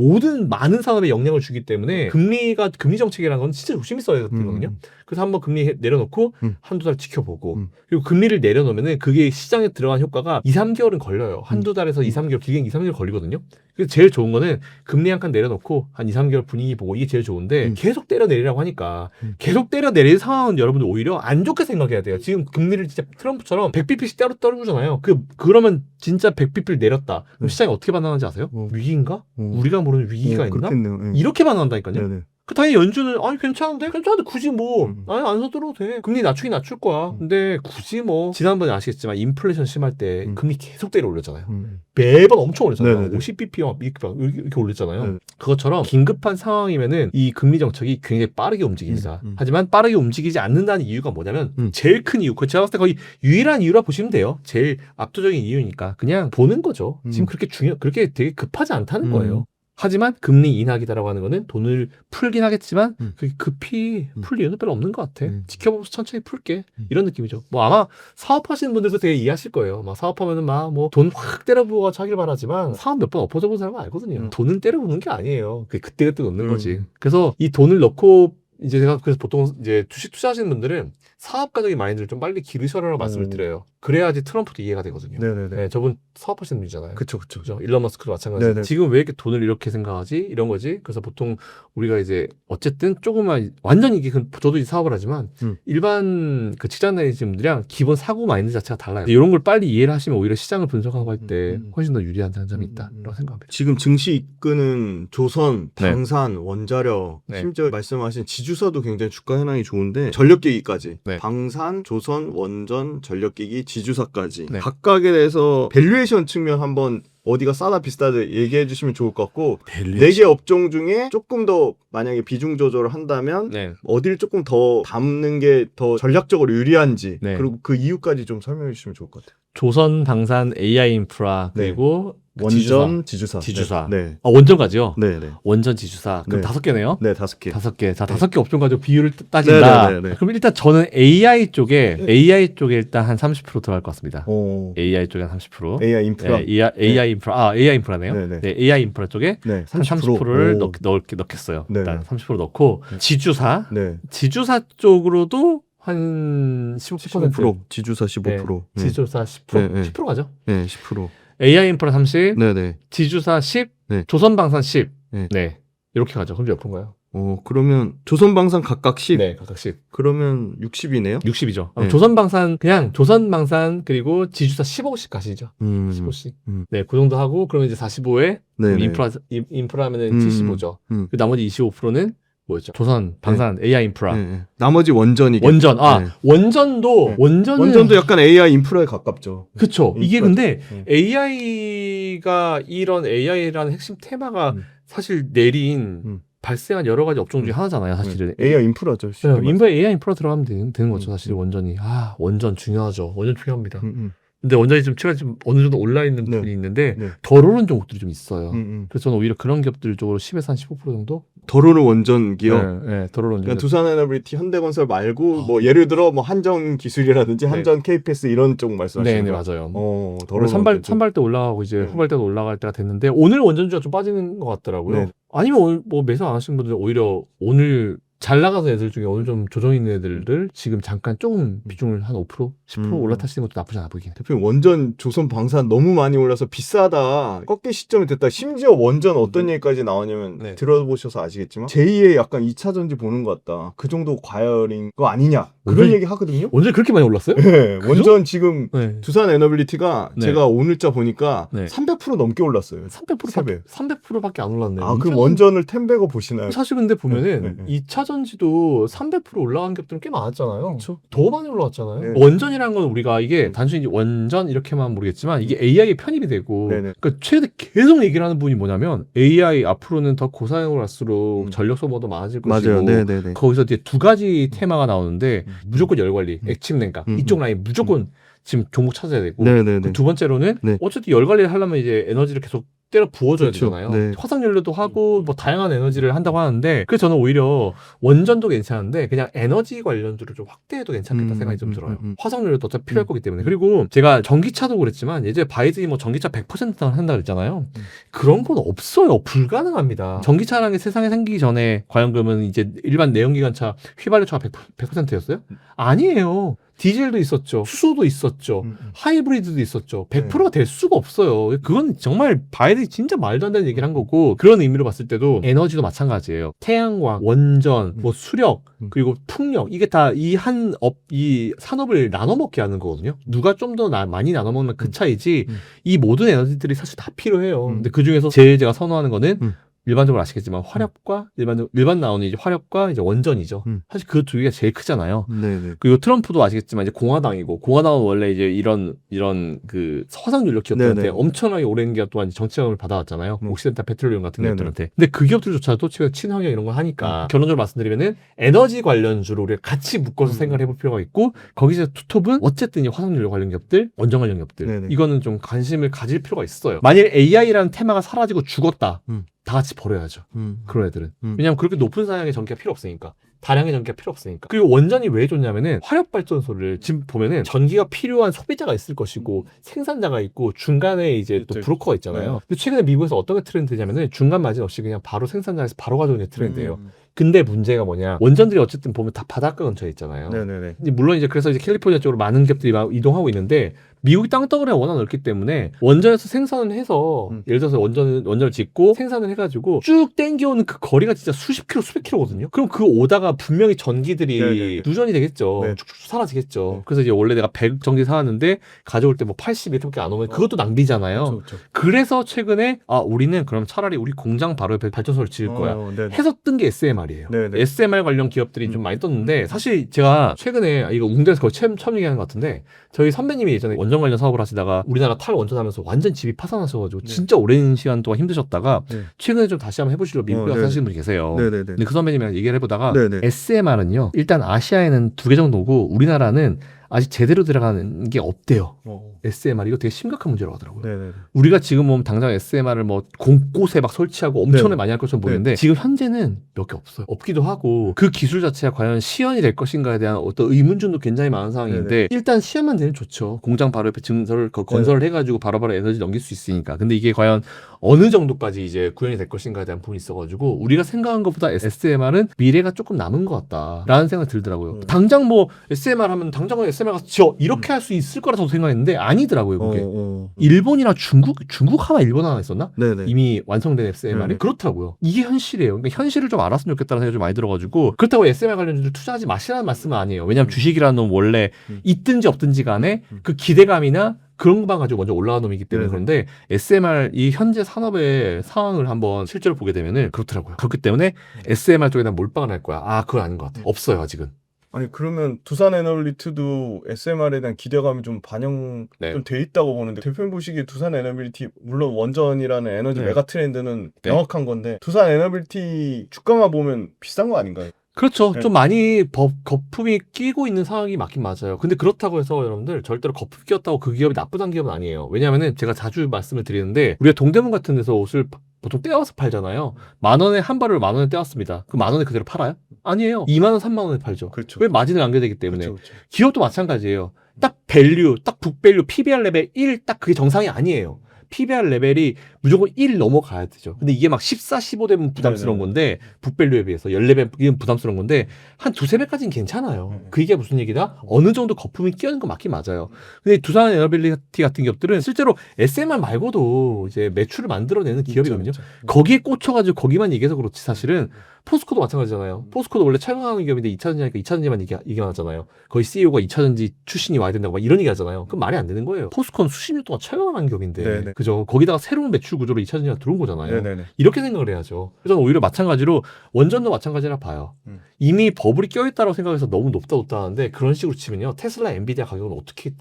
많은 산업에 영향을 주기 때문에 금리 정책이라는 건 진짜 조심히 써야 되거든요. 그래서 한번 금리 내려놓고 한두 달 지켜보고 그리고 금리를 내려놓으면은 그게 시장에 들어간 효과가 2, 3개월은 걸려요. 한두 달에서 2, 3개월 길게는 2, 3개월 걸리거든요. 그래서 제일 좋은 거는 금리 한 칸 내려놓고 한 2, 3개월 분위기 보고 이게 제일 좋은데 계속 때려 내리라고 하니까 계속 때려 내릴 상황은 여러분들 오히려 안 좋게 생각해야 돼요. 지금 금리를 진짜 트럼프처럼 100bp씩 따로 떨어주잖아요. 그러면 진짜 100bp를 내렸다. 그럼 시장이 어떻게 반응하는지 아세요? 위기인가? 우리가 모르는 위기가 있나? 그렇겠네요. 이렇게 반응한다니까요. 네네. 당연히 연준은 괜찮은데 굳이 뭐 안 사들어도 돼. 금리 낮추긴 낮출 거야. 근데 굳이 뭐 지난번에 아시겠지만 인플레이션 심할 때 금리 계속 때려 올렸잖아요. 매번 엄청 올렸잖아요. 네네네. 50bp 이렇게 올렸잖아요. 네네. 그것처럼 긴급한 상황이면은 이 금리 정책이 굉장히 빠르게 움직입니다. 하지만 빠르게 움직이지 않는다는 이유가 뭐냐면 제일 큰 이유, 제가 봤을 때 거의 유일한 이유라 보시면 돼요. 제일 압도적인 이유니까 그냥 보는 거죠. 지금 그렇게 되게 급하지 않다는 거예요. 하지만 금리 인하기다라고 하는 거는 돈을 풀긴 하겠지만 그게 급히 풀 이유는 별로 없는 것 같아. 지켜보면서 천천히 풀게. 이런 느낌이죠. 뭐 아마 사업하시는 분들도 되게 이해하실 거예요. 막 사업하면은 막 뭐 돈 확 때려부어 하길 바라지만 사업 몇 번 엎어져 본 사람은 알거든요. 돈은 때려부는 게 아니에요. 그때그때 놓는 거지. 그래서 이 돈을 넣고 이제 제가 그래서 보통 이제 주식 투자하시는 분들은 사업가적인 마인드를 좀 빨리 기르셔라라고 말씀을 드려요. 그래야지 트럼프도 이해가 되거든요. 네네네. 네, 저분 사업하시는 분이잖아요. 그쵸. 그죠? 일론 머스크도 마찬가지. 네네. 지금 왜 이렇게 돈을 이렇게 생각하지? 이런 거지. 그래서 보통 우리가 이제 어쨌든 조금만 완전히 이게 저도 이제 사업을 하지만 일반 그 직장 다니시는 분들이랑 기본 사고 마인드 자체가 달라요. 이런 걸 빨리 이해를 하시면 오히려 시장을 분석하고 할 때 훨씬 더 유리한 장점이 있다라고 생각합니다. 지금 증시 이끄는 조선, 네. 방산, 원자력, 네. 심지어 말씀하신 지주사도 굉장히 주가 현황이 좋은데 전력기기까지 네. 방산, 조선, 원전, 전력기기, 지주사까지 네. 각각에 대해서 밸류에이션 측면 한번 어디가 싸다 비싸다 얘기해 주시면 좋을 것 같고 4개 업종 중에 조금 더 만약에 비중 조절을 한다면 네. 어디를 조금 더 담는 게 더 전략적으로 유리한지 네. 그리고 그 이유까지 좀 설명해 주시면 좋을 것 같아요. 조선, 방산, AI 인프라 그리고 원전, 지주사. 지주사. 네. 원전까지요? 네. 네. 원전, 지주사. 그럼 네. 5개네요? 네, 5개. 5개. 자, 네. 5개 업종 가지고 비율을 따진다. 네네네. 그럼 일단 저는 AI 쪽에 일단 한 30% 들어갈 것 같습니다. 오. AI 쪽에 한 30%. AI 인프라. 네, AI 인프라. AI 인프라네요. 네네. 네, AI 인프라 쪽에 네, 한 30%를 오. 넣겠어요. 네. 일단 30% 넣고 지주사. 네. 지주사 쪽으로도 한 15%. 15%. 지주사 15%. 네. 지주사 10%. 네, 네. 10% 가죠. 네, 10%. AI 인프라 30, 네네. 지주사 10, 네. 조선방산 10. 네. 네. 이렇게 가죠. 그럼 몇 프로인가요? 그러면 조선방산 각각 10. 네, 각각씩. 그러면 60이네요? 60이죠. 네. 조선방산, 그냥 조선방산 그리고 지주사 15씩 가시죠. 15씩. 네, 그 정도 하고, 그러면 이제 45에 네. 인프라면은 75죠. 그 나머지 25%는 뭐였죠? 조선, 방산, AI 인프라. 네. 나머지 원전이겠죠. 원전. 네. 원전도, 네. 원전은. 원전도 약간 AI 인프라에 가깝죠. 그쵸. 이게 인프라. 근데 AI가 이런 AI라는 핵심 테마가 사실 내린 발생한 여러 가지 업종 중에 하나잖아요, 사실은. AI 인프라죠. AI 인프라 들어가면 되는 거죠, 사실 원전이. 원전 중요하죠. 원전 중요합니다. 근데 원전이 좀 최근 좀 어느 정도 올라 있는 네. 부분이 있는데 네. 덜 오른 종목들이 좀 있어요. 그래서 저는 오히려 그런 기업들 쪽으로 10에서 한 15% 정도? 덜 오른 원전 기업. 네, 덜 오른 그러니까 두산에너비티, 현대건설 말고 뭐 예를 들어 뭐 한전기술이라든지 한전 KPS 이런 쪽 말씀하시는 네, 거예요? 맞아요. 덜 오른 선발 때 올라가고 이제 후발 때도 올라갈 때가 됐는데 오늘 원전주가 좀 빠지는 것 같더라고요. 네. 아니면 오늘 뭐 매수 안 하시는 분들 오히려 오늘 잘 나가서 애들 중에 오늘 좀 조정 있는 애들을 지금 잠깐 조금 비중을 한 5%, 10% 올라타시는 것도 나쁘지 않아 보이긴. 대표님 원전 조선 방산 너무 많이 올라서 비싸다 꺾일 시점이 됐다. 심지어 원전 어떤 얘기까지 나오냐면 네. 들어보셔서 아시겠지만 제2의 약간 2차 전지 보는 것 같다. 그 정도 과열인 거 아니냐 그런 얘기 하거든요. 원전이 그렇게 많이 올랐어요? 네, 원전 지금 네. 두산 에너빌리티가 네. 제가 오늘자 보니까 네. 300% 넘게 올랐어요. 300%밖에 안 올랐네요. 아, 그럼 원전을 텐베거 보시나요? 사실 근데 보면은 네. 2차 전지도 300% 올라간 기업들은 꽤 많았잖아요. 그렇죠. 더 많이 올라왔잖아요. 네. 원전이라는 건 우리가 이게 단순히 원전 이렇게만 모르겠지만 이게 AI에 편입이 되고 네네. 그러니까 최근에 계속 얘기를 하는 부분이 뭐냐면 AI 앞으로는 더 고사양으로 갈수록 전력 소모도 많아질 것이고 네네네. 거기서 이제 두 가지 테마가 나오는데 무조건 열 관리, 액침 냉각 이쪽 라인 무조건 지금 종목 찾아야 되고 네네네. 그 두 번째로는 네. 어쨌든 열 관리를 하려면 이제 에너지를 계속 때려 부어줘야 그렇죠. 되잖아요. 네. 화석연료도 하고 뭐 다양한 에너지를 한다고 하는데 그래서 저는 오히려 원전도 괜찮은데 그냥 에너지 관련주를 좀 확대해도 괜찮겠다 생각이 좀 들어요. 화석연료도 어차피 필요할 거기 때문에. 그리고 제가 전기차도 그랬지만 예전에 바이든이 뭐 전기차 100% 한다 그랬잖아요. 그런 건 없어요. 불가능합니다. 전기차라는 게 세상에 생기기 전에 과연 그러면 이제 일반 내연기관차 휘발유차가 100%였어요? 아니에요. 디젤도 있었죠. 수소도 있었죠. 하이브리드도 있었죠. 100%가 될 수가 없어요. 그건 정말 바이든이 진짜 말도 안 되는 얘기를 한 거고 그런 의미로 봤을 때도 에너지도 마찬가지예요. 태양광, 원전, 뭐 수력, 그리고 풍력 이게 다 이 이 산업을 나눠 먹게 하는 거거든요. 누가 좀 더 많이 나눠 먹는 그 차이지 이 모든 에너지들이 사실 다 필요해요. 근데 그 중에서 제가 선호하는 거는 일반적으로 아시겠지만 화력과 일반 나오는 이제 화력과 이제 원전이죠. 사실 그 두 개가 제일 크잖아요. 네네. 그리고 트럼프도 아시겠지만 이제 공화당이고 공화당은 원래 이제 이런 그 화석연료 기업들한테 네네. 엄청나게 오랜 기간 동안 정치형을 받아왔잖아요. 옥시덴탈 페트롤리움 같은 네네. 기업들한테. 근데 그 기업들조차도 지금 친환경 이런 걸 하니까 결론적으로 말씀드리면은 에너지 관련주로 우리가 같이 묶어서 생각을 해볼 필요가 있고 거기서 투톱은 어쨌든 이 화석연료 관련 기업들, 원전 관련 기업들 네네. 이거는 좀 관심을 가질 필요가 있어요. 만일 AI라는 테마가 사라지고 죽었다. 다 같이 버려야죠. 그런 애들은. 왜냐하면 그렇게 높은 사양의 전기가 필요 없으니까. 다량의 전기가 필요 없으니까. 그리고 원전이 왜 좋냐면은 화력발전소를 지금 보면은 전기가 필요한 소비자가 있을 것이고 생산자가 있고 중간에 이제 또 브로커가 있잖아요. 근데 최근에 미국에서 어떤 게 트렌드냐면은 중간 마진 없이 그냥 바로 생산자에서 바로 가져오는 게 트렌드예요. 근데 문제가 뭐냐? 원전들이 어쨌든 보면 다 바닷가 근처에 있잖아요. 네네네. 근데 물론 이제 그래서 이제 캘리포니아 쪽으로 많은 기업들이 막 이동하고 있는데 미국이 땅덩어리가 워낙 넓기 때문에 원전에서 생산을 해서 예를 들어서 원전을 짓고 생산을 해가지고 쭉 땡겨오는 그 거리가 진짜 수십 킬로 수백 킬로거든요. 그럼 그 오다가 분명히 전기들이 네네네. 누전이 되겠죠. 네. 쭉쭉 사라지겠죠. 네. 그래서 이제 원래 내가 100 전기 사왔는데 가져올 때 뭐 80 이렇게 안 오면 그것도 낭비잖아요. 그렇죠. 그래서 최근에 우리는 그럼 차라리 우리 공장 바로 옆에 발전소를 지을 거야. 해서 뜬 게 SMR이에요. 네네. SMR 관련 기업들이 좀 많이 떴는데 사실 제가 최근에 이거 웅대에서 거의 처음 얘기하는 것 같은데 저희 선배님이 예전에 원전 관련 사업을 하시다가 우리나라 탈원전하면서 완전 집이 파산하셔가지고 네. 진짜 오랜 시간 동안 힘드셨다가 네. 최근에 좀 다시 한번 해보시려고 미국에 가서 네네. 사시는 분이 계세요. 네네네. 근데 그 선배님이랑 얘기를 해보다가 네네. SMR은요 일단 아시아에는 2개 정도고 우리나라는 아직 제대로 들어가는 게 없대요. SMR 이거 되게 심각한 문제라고 하더라고요. 네네. 우리가 지금 보면 당장 SMR을 뭐 곳곳에 막 설치하고 엄청나게 네. 많이 할 것처럼 보이는데 지금 현재는 몇 개 없어요. 없기도 하고 그 기술 자체가 과연 시연이 될 것인가에 대한 어떤 의문점도 굉장히 많은 상황인데 일단 시연만 되면 좋죠. 공장 바로 옆에 증설을 건설을 해가지고 바로바로 에너지 넘길 수 있으니까. 근데 이게 과연 어느 정도까지 이제 구현이 될 것인가에 대한 부분이 있어가지고 우리가 생각한 것보다 SMR은 미래가 조금 남은 것 같다라는 생각이 들더라고요. 당장 뭐 SMR 하면 당장은 SMR 가서 지어 이렇게 할 수 있을 거라 저도 생각했는데 아니더라고요. 그게 일본이나 중국 하나 일본 하나 있었나? 네네. 이미 완성된 SMR이 네네. 그렇더라고요. 이게 현실이에요. 그러니까 현실을 좀 알았으면 좋겠다는 생각이 좀 많이 들어가지고 그렇다고 SMR 관련주들 투자하지 마시라는 말씀은 아니에요. 왜냐하면 주식이라는 놈 원래 있든지 없든지 간에 그 기대감이나 그런 것만 가지고 먼저 올라간 놈이기 때문에 그런데 SMR 이 현재 산업의 상황을 한번 실제로 보게 되면은 그렇더라고요. 그렇기 때문에 SMR 쪽에다 몰빵을 할 거야. 그건 아닌 것 같아. 없어요 아직은. 아니 그러면 두산 에너빌리티도 SMR에 대한 기대감이 좀 반영 좀 돼 있다고 보는데 대표님 보시기에 두산 에너빌리티 물론 원전이라는 에너지 메가 트렌드는 명확한 건데 두산 에너빌리티 주가만 보면 비싼 거 아닌가요? 그렇죠. 네. 좀 많이 거품이 끼고 있는 상황이 맞긴 맞아요. 근데 그렇다고 해서 여러분들 절대로 거품 끼었다고 그 기업이 나쁘다는 기업은 아니에요. 왜냐하면은 제가 자주 말씀을 드리는데 우리가 동대문 같은 데서 옷을 보통 떼와서 팔잖아요. 10,000원에 한 벌을 10,000원에 떼왔습니다. 그럼 10,000원에 그대로 팔아요? 아니에요. 20,000원, 30,000원에 팔죠. 그렇죠. 왜 마진을 남겨야 되기 때문에. 그렇죠. 기업도 마찬가지예요. 딱 밸류, 딱 북밸류, PBR 레벨 1 딱 그게 정상이 아니에요. PBR 레벨이 무조건 1 넘어가야 되죠. 근데 이게 막 14, 15 되면 부담스러운 건데 북밸류에 비해서 14배는 부담스러운 건데 한 2-3배까지는 괜찮아요. 그게 무슨 얘기다? 어느 정도 거품이 끼어있는 건 맞긴 맞아요. 근데 두산 에너빌리티 같은 기업들은 실제로 SMR 말고도 이제 매출을 만들어내는 기업이거든요. 거기에 꽂혀가지고 거기만 얘기해서 그렇지 사실은 포스코도 마찬가지잖아요. 포스코도 원래 철강하는 기업인데 2차전지니까 2차전지만 얘기만 하잖아요. 거의 CEO가 2차전지 출신이 와야 된다고 막 이런 얘기 하잖아요. 그럼 말이 안 되는 거예요. 포스코는 수십 년 동안 철강하는 기업인데 네네. 그죠? 거기다가 새로운 매출 구조로 2차전지가 들어온 거잖아요. 네네네. 이렇게 생각을 해야죠. 그래서 오히려 마찬가지로 원전도 마찬가지라 봐요. 이미 버블이 껴있다고 생각해서 너무 높다 하는데 그런 식으로 치면요. 테슬라, 엔비디아 가격은 어떻게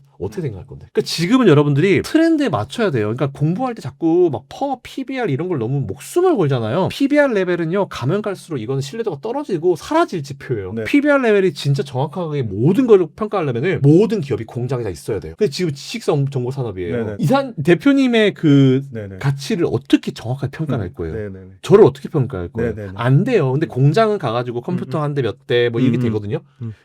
생각할 건데? 그러니까 지금은 여러분들이 트렌드에 맞춰야 돼요. 그러니까 공부할 때 자꾸 막 PBR 이런 걸 너무 목숨을 걸잖아요. PBR 레벨은요. 가면 갈수록 이거는 신뢰도가 떨어지고 사라질 지표예요. 네. PBR 레벨이 진짜 정확하게 모든 걸 평가하려면은 모든 기업이 공장에 다 있어야 돼요. 근데 지금 지식정보 산업이에요. 네네. 이산 대표님의 그 네네. 가치를 어떻게 정확하게 평가할 거예요? 네네네. 저를 어떻게 평가할 거예요? 네네네. 안 돼요. 근데 공장은 가가지고 컴퓨터 한 대 몇 대 뭐 이렇게 되거든요.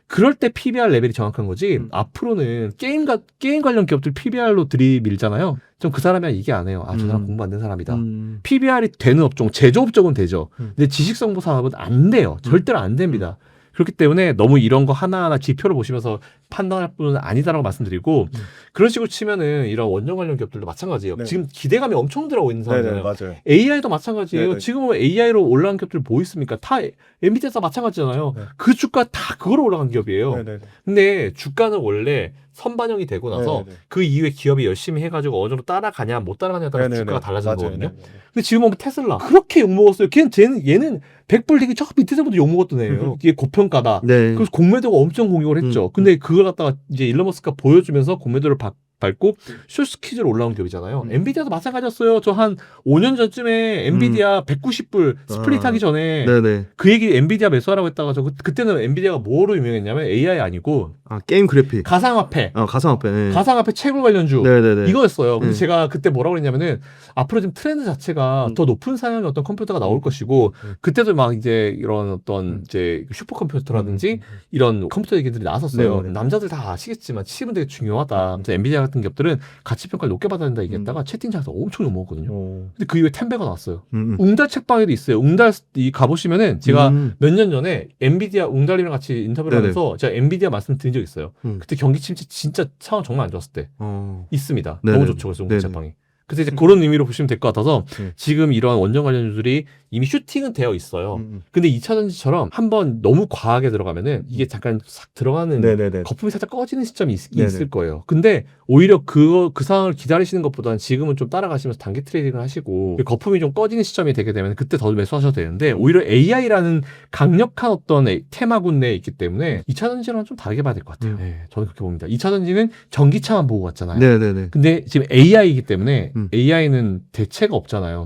그럴 때 PBR 레벨이 정확한 거지. 앞으로는 게임 관련 기업들 PBR로 들이밀잖아요. 좀 그 사람이 얘기 안 해요. 저 사람 공부 안 된 사람이다. PBR이 되는 업종, 제조업종은 되죠. 근데 지식정보 산업은 안 돼요. 절대로 안 됩니다. 그렇기 때문에 너무 이런 거 하나하나 지표를 보시면서 판단할 뿐은 아니다라고 말씀드리고 그런 식으로 치면은 이런 원전 관련 기업들도 마찬가지예요. 네. 지금 기대감이 엄청 들어오고 있는 상황이잖아요. 맞아요. AI도 마찬가지예요. 네네. 지금 AI로 올라간 기업들 뭐 있습니까? 다 엔비디아도 마찬가지잖아요. 네. 그 주가 다 그거로 올라간 기업이에요. 네네네. 근데 주가는 원래 선반영이 되고 나서 네네네. 그 이후에 기업이 열심히 해가지고 어느 정도 따라가냐 못 따라가냐에 따라 네네네. 주가가 달라지는 맞아요. 거거든요. 네네네. 근데 지금 보면 테슬라 그렇게 욕먹었어요. 얘는 100불 되기 저 밑에서부터 욕먹었던 애예요. 이게 고평가다. 네. 그래서 공매도가 엄청 공격을 했죠. 근데 그걸 갖다가 이제 일론 머스크가 보여주면서 공매도를 밟고 쇼스퀴즈로 올라온 기업이잖아요. 엔비디아도 마찬가지였어요. 저 한 5년 전쯤에 엔비디아 190불 스플릿 하기 전에 네네. 그 얘기 엔비디아 매수하라고 했다가 그때는 엔비디아가 뭐로 유명했냐면 AI 아니고 게임 그래픽. 가상화폐. 가상화폐. 네. 가상화폐 채굴 관련주. 네네네. 이거였어요. 근데 네. 제가 그때 뭐라고 그랬냐면은 앞으로 지금 트렌드 자체가 더 높은 사양의 어떤 컴퓨터가 나올 것이고 그때도 막 이제 이런 어떤 이제 슈퍼컴퓨터라든지 이런 컴퓨터 얘기들이 나왔었어요. 네네. 남자들 다 아시겠지만 칩은 되게 중요하다. 그래서 엔비디아 같은 기업들은 가치평가를 높게 받아야 된다 얘기했다가 채팅창에서 엄청 욕먹었거든요. 근데 그 이후에 텐베가 나왔어요. 웅달 책방에도 있어요. 웅달 가보시면은 제가 몇 년 전에 엔비디아 웅달이랑 같이 인터뷰를 네네. 하면서 제가 엔비디아 말씀드린 적 있어요. 그때 경기 침체 진짜 상황 정말 안 좋았을 때 있습니다. 네네네. 너무 좋죠. 그래서 웅달 네네. 책방이. 그래서 이제 그런 의미로 보시면 될 것 같아서 네. 지금 이러한 원전 관련주들이 이미 슈팅은 되어 있어요. 근데 2차전지처럼 한번 너무 과하게 들어가면은 이게 잠깐 싹 들어가는 네네네. 거품이 살짝 꺼지는 시점이 네네. 있을 거예요. 근데 오히려 그 상황을 기다리시는 것보다는 지금은 좀 따라가시면서 단기 트레이딩을 하시고 거품이 좀 꺼지는 시점이 되게 되면 그때 더 매수하셔도 되는데 오히려 AI라는 강력한 어떤 테마군 내에 있기 때문에 2차전지랑 좀 다르게 봐야 될 것 같아요. 네, 저는 그렇게 봅니다. 2차전지는 전기차만 보고 갔잖아요. 네네네. 근데 지금 AI이기 때문에 AI는 대체가 없잖아요.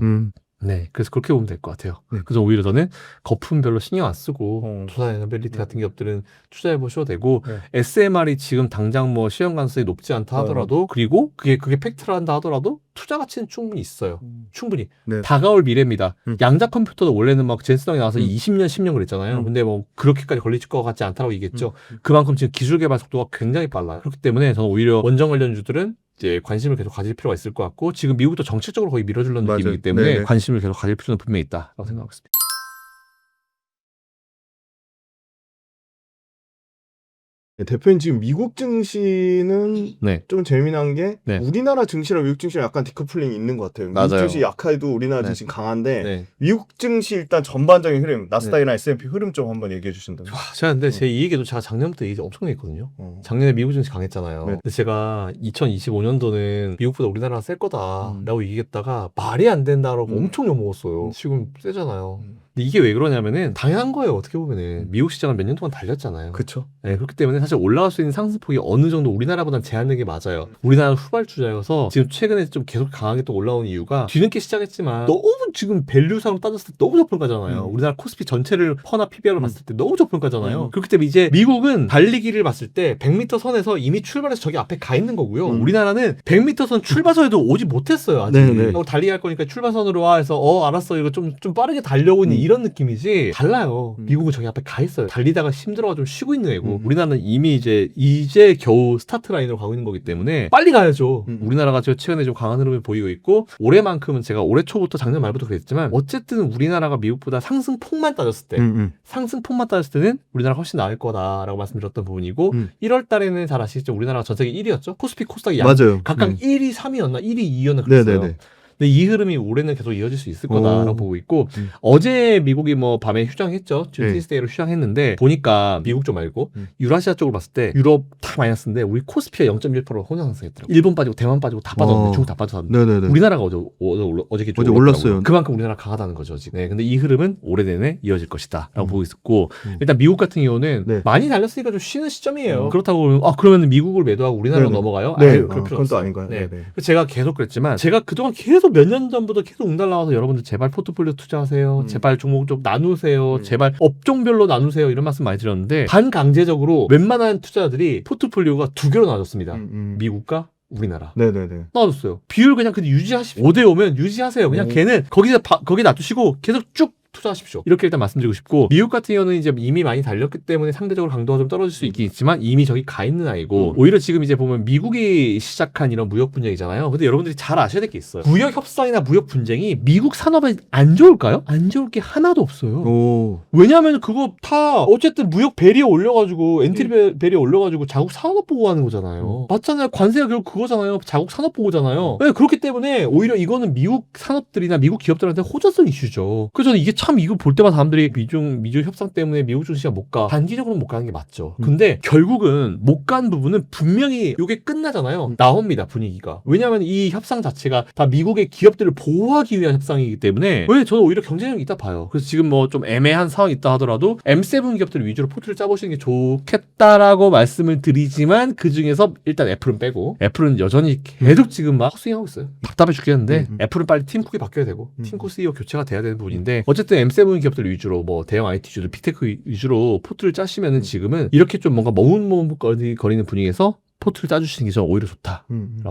네, 그래서 그렇게 보면 될 것 같아요. 네. 그래서 오히려 저는 거품 별로 신경 안 쓰고 투자에너빌리티 같은 기업들은 투자해 보셔도 되고 SMR이 지금 당장 뭐 시험 가능성이 높지 않다 하더라도 그리고 그게 팩트를 한다 하더라도 투자 가치는 충분히 있어요. 충분히. 네. 다가올 미래입니다. 양자 컴퓨터도 원래는 막 젠슨형이 나와서 20년, 10년 그랬잖아요. 근데 뭐 그렇게까지 걸릴 것 같지 않다고 얘기했죠. 그만큼 지금 기술 개발 속도가 굉장히 빨라요. 그렇기 때문에 저는 오히려 원전 관련주들은 이제 관심을 계속 가질 필요가 있을 것 같고 지금 미국도 정책적으로 거의 밀어주려는 맞아요. 느낌이기 때문에 네네. 관심을 계속 가질 필요는 분명히 있다라고 생각하고 있습니다. 대표님 지금 미국 증시는 네. 좀 재미난 게 네. 우리나라 증시랑 미국 증시랑 약간 디커플링이 있는 것 같아요. 맞아요. 미국 증시 약해도 우리나라 네. 증시 강한데 네. 미국 증시 일단 전반적인 흐름, 나스닥이나 S&P 흐름 좀 한번 얘기해 주신다면. 제가 근데 제 이 얘기도 제가 작년부터 얘기 엄청 했거든요. 작년에 미국 증시 강했잖아요. 네. 근데 제가 2025년도는 미국보다 우리나라가 셀 거다라고 얘기했다가 말이 안 된다라고 엄청 욕먹었어요. 지금 세잖아요. 근데 이게 왜 그러냐면은 당연한 거예요. 어떻게 보면은 미국 시장은 몇 년 동안 달렸잖아요. 그렇죠. 네, 그렇기 때문에 사실 올라갈 수 있는 상승폭이 어느 정도 우리나라보다는 제한된 게 맞아요. 우리나라는 후발주자여서 지금 최근에 좀 계속 강하게 또 올라오는 이유가 뒤늦게 시작했지만 너무 지금 밸류상으로 따졌을 때 너무 저평가잖아요. 우리나라 코스피 전체를 퍼나 PBR로 봤을 때 너무 저평가잖아요. 그렇기 때문에 이제 미국은 달리기를 봤을 때 100m 선에서 이미 출발해서 저기 앞에 가 있는 거고요. 우리나라는 100m 선 출발선에도 오지 못했어요. 아직. 네네. 달리기 할 거니까 출발선으로 와 해서 알았어 이거 좀 빠르게 달려오니 이런 느낌이지 달라요. 미국은 저기 앞에 가 있어요. 달리다가 힘들어가지고 쉬고 있는 애고 우리나라는 이미 이제 겨우 스타트 라인으로 가고 있는 거기 때문에 빨리 가야죠. 우리나라가 최근에 좀 강한 흐름을 보이고 있고 올해만큼은 제가 올해 초부터 작년 말부터 그랬지만 어쨌든 우리나라가 미국보다 상승폭만 따졌을 때 상승폭만 따졌을 때는 우리나라가 훨씬 나을 거다라고 말씀드렸던 부분이고 1월 달에는 잘 아시겠죠? 우리나라가 전 세계 1위였죠? 코스피 코스닥이 맞아요. 각각 1위, 3위였나? 1위, 2위였나 그랬어요. 네네네. 근데 이 흐름이 올해는 계속 이어질 수 있을 거다라고 보고 있고 어제 미국이 뭐 밤에 휴장했죠. 튜스데이로 휴장했는데 보니까 미국 쪽 말고 유라시아 쪽으로 봤을 때 유럽 다 마이너스인데 우리 코스피가 0.1% 혼자 상승했더라고요. 일본 빠지고 대만 빠지고 다 빠졌는데 중국 다 빠졌는데 네네네. 우리나라가 어제 어제 올랐어요. 그만큼 우리나라 강하다는 거죠. 지금. 네, 근데 이 흐름은 올해 내내 이어질 것이다라고 보고 있었고 일단 미국 같은 경우는 네. 많이 달렸으니까 좀 쉬는 시점이에요. 그렇다고 그러면 미국을 매도하고 우리나라로 네네. 넘어가요? 네. 아유, 그럴 필요 그건 또 없어요. 아닌가요? 네. 네네. 그래서 제가 계속 그랬지만 제가 그동안 계속 몇 년 전부터 계속 웅달 나와서 여러분들 제발 포트폴리오 투자하세요. 제발 종목 좀 나누세요. 제발 업종별로 나누세요. 이런 말씀 많이 드렸는데 반강제적으로 웬만한 투자자들이 포트폴리오가 두 개로 나눠졌습니다. 미국과 우리나라. 네네네. 나눠줬어요. 비율 그냥 유지하십시오. 5대 5면 유지하세요. 그냥 걔는 거기 놔두시고 계속 쭉 투자하십시오. 이렇게 일단 말씀드리고 싶고 미국 같은 경우는 이제 이미 많이 달렸기 때문에 상대적으로 강도가 좀 떨어질 수 있긴 있지만 이미 저기 가 있는 아이고 오히려 지금 이제 보면 미국이 시작한 이런 무역 분쟁이잖아요. 근데 여러분들이 잘 아셔야 될 게 있어요. 무역 협상이나 무역 분쟁이 미국 산업에 안 좋을까요? 안 좋을 게 하나도 없어요. 왜냐하면 그거 다 어쨌든 무역 배리어 올려가지고 엔트리 배리어 올려가지고 자국 산업 보호하는 거잖아요. 맞잖아요. 관세가 결국 그거잖아요. 자국 산업 보호잖아요. 네, 그렇기 때문에 오히려 이거는 미국 산업들이나 미국 기업들한테 호전성 이슈죠. 그래서 저는 이게 참 이거 볼 때마다 사람들이 미중 협상 때문에 미국 증시가 못 가. 단기적으로 못 가는 게 맞죠. 근데 결국은 못 간 부분은 분명히 이게 끝나잖아요. 나옵니다, 분위기가. 왜냐하면 이 협상 자체가 다 미국의 기업들을 보호하기 위한 협상이기 때문에 왜 저는 오히려 경쟁력이 있다 봐요. 그래서 지금 뭐 좀 애매한 상황이 있다 하더라도 M7 기업들 위주로 포트를 짜보시는 게 좋겠다라고 말씀을 드리지만 그 중에서 일단 애플은 빼고 애플은 여전히 계속 지금 막 헛스윙하고 있어요. 답답해 죽겠는데 애플은 빨리 팀쿡이 바뀌어야 되고 팀쿡 CEO 교체가 돼야 되는 부분인데 어쨌든 M7 기업들 위주로 뭐 대형 IT주들 빅테크 위주로 포트를 짜시면은 지금은 이렇게 좀 뭔가 머뭇머뭇거리는 분위기에서 포트를 짜주시는 게 저는 오히려 좋다라고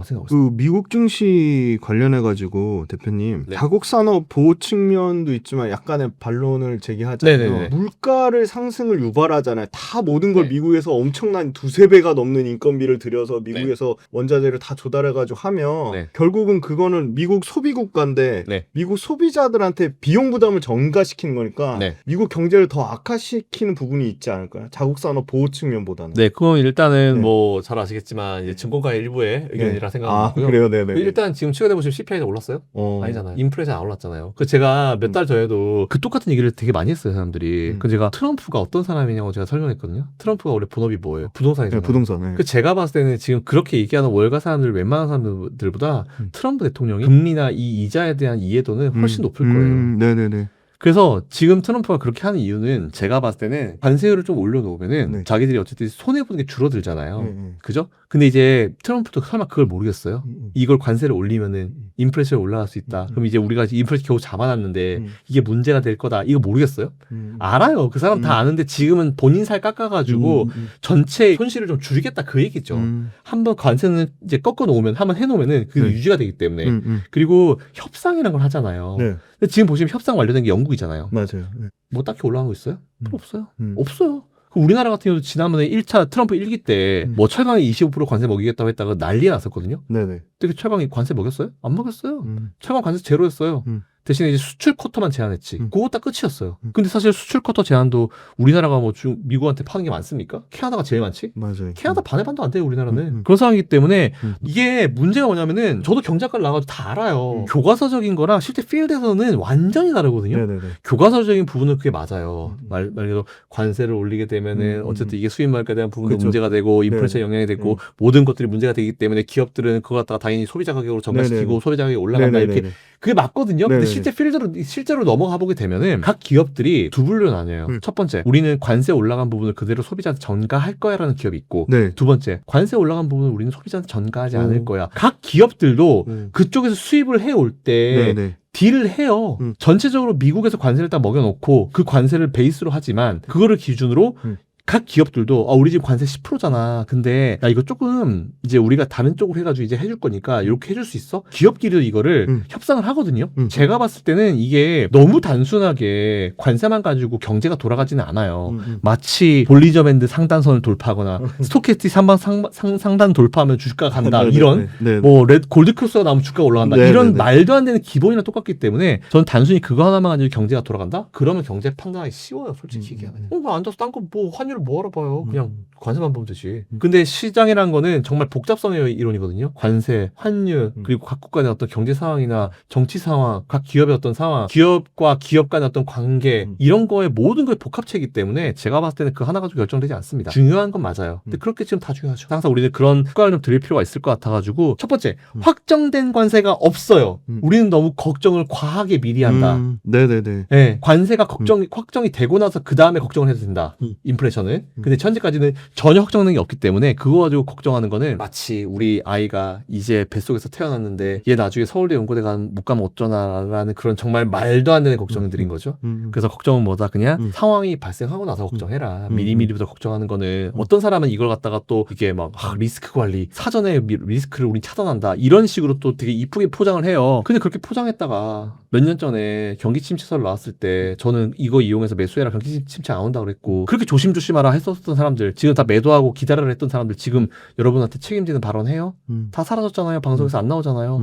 생각하고 있습니다. 그 미국 증시 관련해가지고 대표님 네. 자국 산업 보호 측면도 있지만 약간의 반론을 제기하잖아요. 네네네. 물가를 상승을 유발하잖아요. 다 모든 걸 네. 미국에서 엄청난 2~3배가 넘는 인건비를 들여서 미국에서 원자재를 다 조달해가지고 하면 네. 결국은 그거는 미국 소비 국가인데 네. 미국 소비자들한테 비용 부담을 전가시키는 거니까 네. 미국 경제를 더 악화시키는 부분이 있지 않을까요? 자국 산업 보호 측면보다는. 네, 그건 일단은 네. 뭐 잘 아시겠지만 이제 증권가의 일부의 의견이라 생각하고요. 그래요, 네네. 일단 지금 최근에 보시면 CPI가 올랐어요? 아니잖아요. 인플레이션 안 올랐잖아요. 그 제가 몇 달 전에도 그 똑같은 얘기를 되게 많이 했어요, 사람들이. 그 제가 트럼프가 어떤 사람이냐고 제가 설명했거든요. 트럼프가 원래 본업이 뭐예요? 부동산이잖아요. 네, 부동산. 그 제가 봤을 때는 지금 그렇게 얘기하는 월가 사람들 웬만한 사람들보다 트럼프 대통령이 금리나 이 이자에 대한 이해도는 훨씬 높을 거예요. 네네네. 그래서 지금 트럼프가 그렇게 하는 이유는 제가 봤을 때는 관세율을 좀 올려놓으면은 네. 자기들이 어쨌든 손해보는 게 줄어들잖아요. 그죠? 근데 이제 트럼프도 설마 그걸 모르겠어요? 이걸 관세를 올리면은 인플레이션이 올라갈 수 있다. 그럼 이제 우리가 인플레이션 겨우 잡아놨는데 이게 문제가 될 거다. 이거 모르겠어요? 알아요. 그 사람 다 아는데 지금은 본인 살 깎아가지고 전체 손실을 좀 줄이겠다 그 얘기죠. 한번 관세는 이제 꺾어놓으면 한번 해놓으면은 그게 네. 유지가 되기 때문에. 그리고 협상이라는 걸 하잖아요. 네. 근데 지금 보시면 협상 완료된 게 영국이잖아요. 맞아요. 네. 뭐 딱히 올라가고 있어요? 필요 없어요. 없어요. 그 우리나라 같은 경우도 지난번에 1차 트럼프 1기 때 뭐 철강에 25% 관세 먹이겠다고 했다가 난리가 났었거든요. 네네. 근데 그 철강이 관세 먹였어요? 안 먹였어요. 철강 관세 제로였어요. 대신에 이제 수출 쿼터만 제한했지. 그거 딱 끝이었어요. 근데 사실 수출 쿼터 제한도 우리나라가 뭐 미국한테 파는 게 많습니까? 캐나다가 제일 많지? 맞아요. 캐나다 반의 반도 안 돼요, 우리나라는. 그런 상황이기 때문에 이게 문제가 뭐냐면은 저도 경제학과를 나가서 다 알아요. 교과서적인 거랑 실제 필드에서는 완전히 다르거든요. 네네네. 교과서적인 부분은 그게 맞아요. 말 그대로 관세를 올리게 되면은 어쨌든 이게 수입 말가에 대한 부분도 그렇죠. 문제가 되고 인플레이션 영향이 되고 모든 것들이 문제가 되기 때문에 기업들은 그거 갖다가 당연히 소비자 가격으로 전가시키고 네네네. 소비자 가격이 올라간다 이렇게 그게 맞거든요. 근데 네네네. 실제로 넘어가 보게 되면은 각 기업들이 두 분류 나뉘어요. 첫 번째, 우리는 관세 올라간 부분을 그대로 소비자한테 전가할 거야라는 기업이 있고, 네. 두 번째, 관세 올라간 부분을 우리는 소비자한테 전가하지 않을 거야. 각 기업들도 그쪽에서 수입을 해올 때 네네. 딜을 해요. 전체적으로 미국에서 관세를 딱 먹여놓고 그 관세를 베이스로 하지만 그거를 기준으로 각 기업들도 우리 집 관세 10%잖아. 근데 야 이거 조금 이제 우리가 다른 쪽으로 해가지고 이제 해줄 거니까 이렇게 해줄 수 있어? 기업끼리도 이거를 협상을 하거든요. 제가 봤을 때는 이게 너무 단순하게 관세만 가지고 경제가 돌아가지는 않아요. 마치 볼리저 밴드 상단선을 돌파하거나 스토캐스틱 상단 돌파하면 주가가 간다. 이런 뭐 골드 크로스가 나오면 주가가 올라간다. 이런 말도 안 되는 기본이랑 똑같기 때문에 저는 단순히 그거 하나만 가지고 경제가 돌아간다? 그러면 경제 판단하기 쉬워요. 솔직히 얘기하면. 앉아서 딴 거 뭐 환율을 뭐 알아봐요. 그냥 관세만 보면 되지. 근데 시장이란 거는 정말 복잡성의 이론이거든요. 관세, 환율, 그리고 각 국가의 어떤 경제 상황이나 정치 상황, 각 기업의 어떤 상황, 기업과 기업 간의 어떤 관계, 이런 거에 모든 걸 복합체이기 때문에 제가 봤을 때는 그 하나 가지고 결정되지 않습니다. 중요한 건 맞아요. 근데 그렇게 지금 다 중요하죠. 항상 우리는 그런 효과를 좀 드릴 필요가 있을 것 같아가지고 첫 번째, 확정된 관세가 없어요. 우리는 너무 걱정을 과하게 미리 한다. 네네네. 네, 관세가 확정이 되고 나서 그 다음에 걱정을 해도 된다. 인플레이션은. 근데 현재까지는 전혀 확정된 게 없기 때문에 그거 가지고 걱정하는 거는 마치 우리 아이가 이제 뱃속에서 태어났는데 얘 나중에 서울대 연고대 못 가면 어쩌나라는 그런 정말 말도 안 되는 걱정들인 거죠. 그래서 걱정은 뭐다? 그냥 상황이 발생하고 나서 걱정해라. 미리미리부터 걱정하는 거는 어떤 사람은 이걸 갖다가 또 이게 막 리스크 관리, 사전에 리스크를 우리 차단한다. 이런 식으로 또 되게 이쁘게 포장을 해요. 근데 그렇게 포장했다가 몇 년 전에 경기 침체설 나왔을 때 저는 이거 이용해서 매수해라, 경기 침체 안 온다 그랬고 그렇게 조심조심하라 했었던 사람들, 지금 다 매도하고 기다려라 했던 사람들 지금 여러분한테 책임지는 발언해요? 다 사라졌잖아요. 방송에서 안 나오잖아요.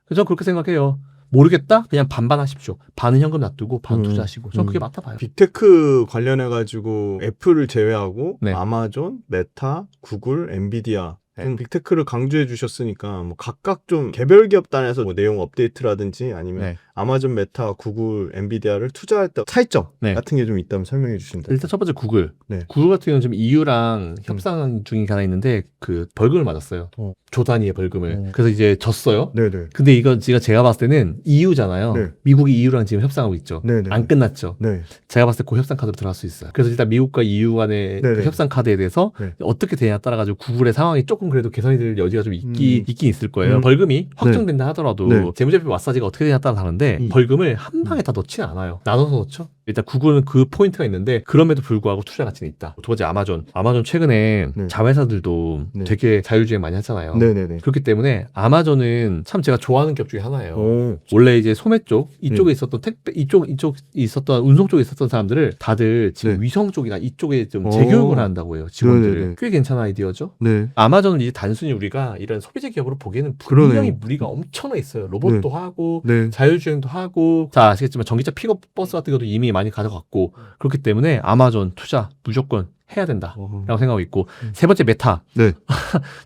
그래서 저는 그렇게 생각해요. 모르겠다? 그냥 반반하십시오. 반은 현금 놔두고 반 투자하시고. 저는 그게 맞다 봐요. 빅테크 관련해가지고 애플을 제외하고 네. 아마존, 메타, 구글, 엔비디아 등 빅테크를 강조해 주셨으니까 뭐 각각 좀 개별 기업 단에서 뭐 내용 업데이트라든지 아니면 네. 아마존, 메타, 구글, 엔비디아를 투자했다 차이점 네. 같은 게 좀 있다면 설명해 주신다. 일단 첫 번째 구글. 네. 구글 같은 경우는 지금 EU랑 협상 중인 게 하나 있는데 그 벌금을 맞았어요. 조 단위의 벌금을. 그래서 이제 졌어요. 네네. 근데 이거 제가 봤을 때는 EU잖아요. 네. 미국이 EU랑 지금 협상하고 있죠. 네네. 안 끝났죠. 네. 제가 봤을 때 그 협상 카드로 들어갈 수 있어요. 그래서 일단 미국과 EU 간의 그 네네. 협상 카드에 대해서 네. 어떻게 되냐에 따라가지고 구글의 상황이 조금 그래도 개선이 될 여지가 좀 있긴 있을 거예요. 벌금이 확정된다 하더라도 네. 재무제표 마사지가 어떻게 되냐에 따라 다른데 벌금을 한 방에 다 넣지는 않아요. 나눠서 넣죠. 일단 구글은 그 포인트가 있는데 그럼에도 불구하고 투자 가치는 있다. 두 번째 아마존 최근에 네. 자회사들도 네. 되게 자율주행 많이 하잖아요. 네네네. 그렇기 때문에 아마존은 참 제가 좋아하는 기업 중에 하나예요. 오. 원래 이제 소매 쪽 이쪽에 있었던 택배 이쪽 있었던 운송 쪽에 있었던 사람들을 다들 지금 네. 위성 쪽이나 이쪽에 좀 재교육을 한다고 해요. 직원들을. 네네네. 꽤 괜찮은 아이디어죠. 네. 아마존은 이제 단순히 우리가 이런 소비재 기업으로 보기에는 그러네요. 분명히 무리가 엄청나 있어요. 로봇도 하고 네. 자율주행도 하고 자 아시겠지만 전기차 픽업 버스 같은 것도 이미 많이 가져갔고 그렇기 때문에 아마존 투자 무조건 해야 된다라고 생각하고 있고 세 번째 메타. 네.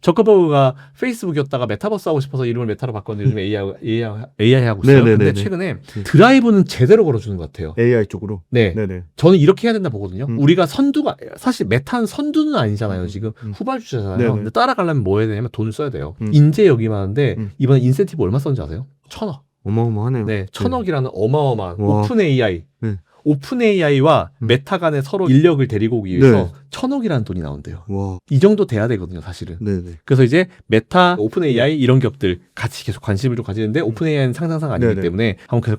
저커버그가 페이스북이었다가 메타버스 하고 싶어서 이름을 메타로 바꿨는데 요즘 AI 하고 있어요. 네네네네. 근데 최근에 드라이브는 제대로 걸어주는 것 같아요. AI 쪽으로. 네. 네네. 저는 이렇게 해야 된다 보거든요. 음. 우리가 선두가 사실 메타는 선두는 아니잖아요. 지금 후발주자잖아요. 네네. 근데 따라가려면 뭐 해야 되냐면 돈을 써야 돼요. 음. 인재 여기만 하는데 음. 이번에 인센티브 얼마 썼는지 아세요? 1,000억. 어마어마하네요. 네, 1,000억이라는 어마어마한 와. 오픈 AI. 네. 오픈 AI와 메타 간에 서로 인력을 데리고 오기 위해서 1,000억이라는 돈이 나온대요. 와. 이 정도 돼야 되거든요, 사실은. 네네. 그래서 이제 메타, 오픈 AI 이런 기업들 같이 계속 관심을 좀 가지는데 오픈 AI는 상상사가 아니기 네네. 때문에 한번 계속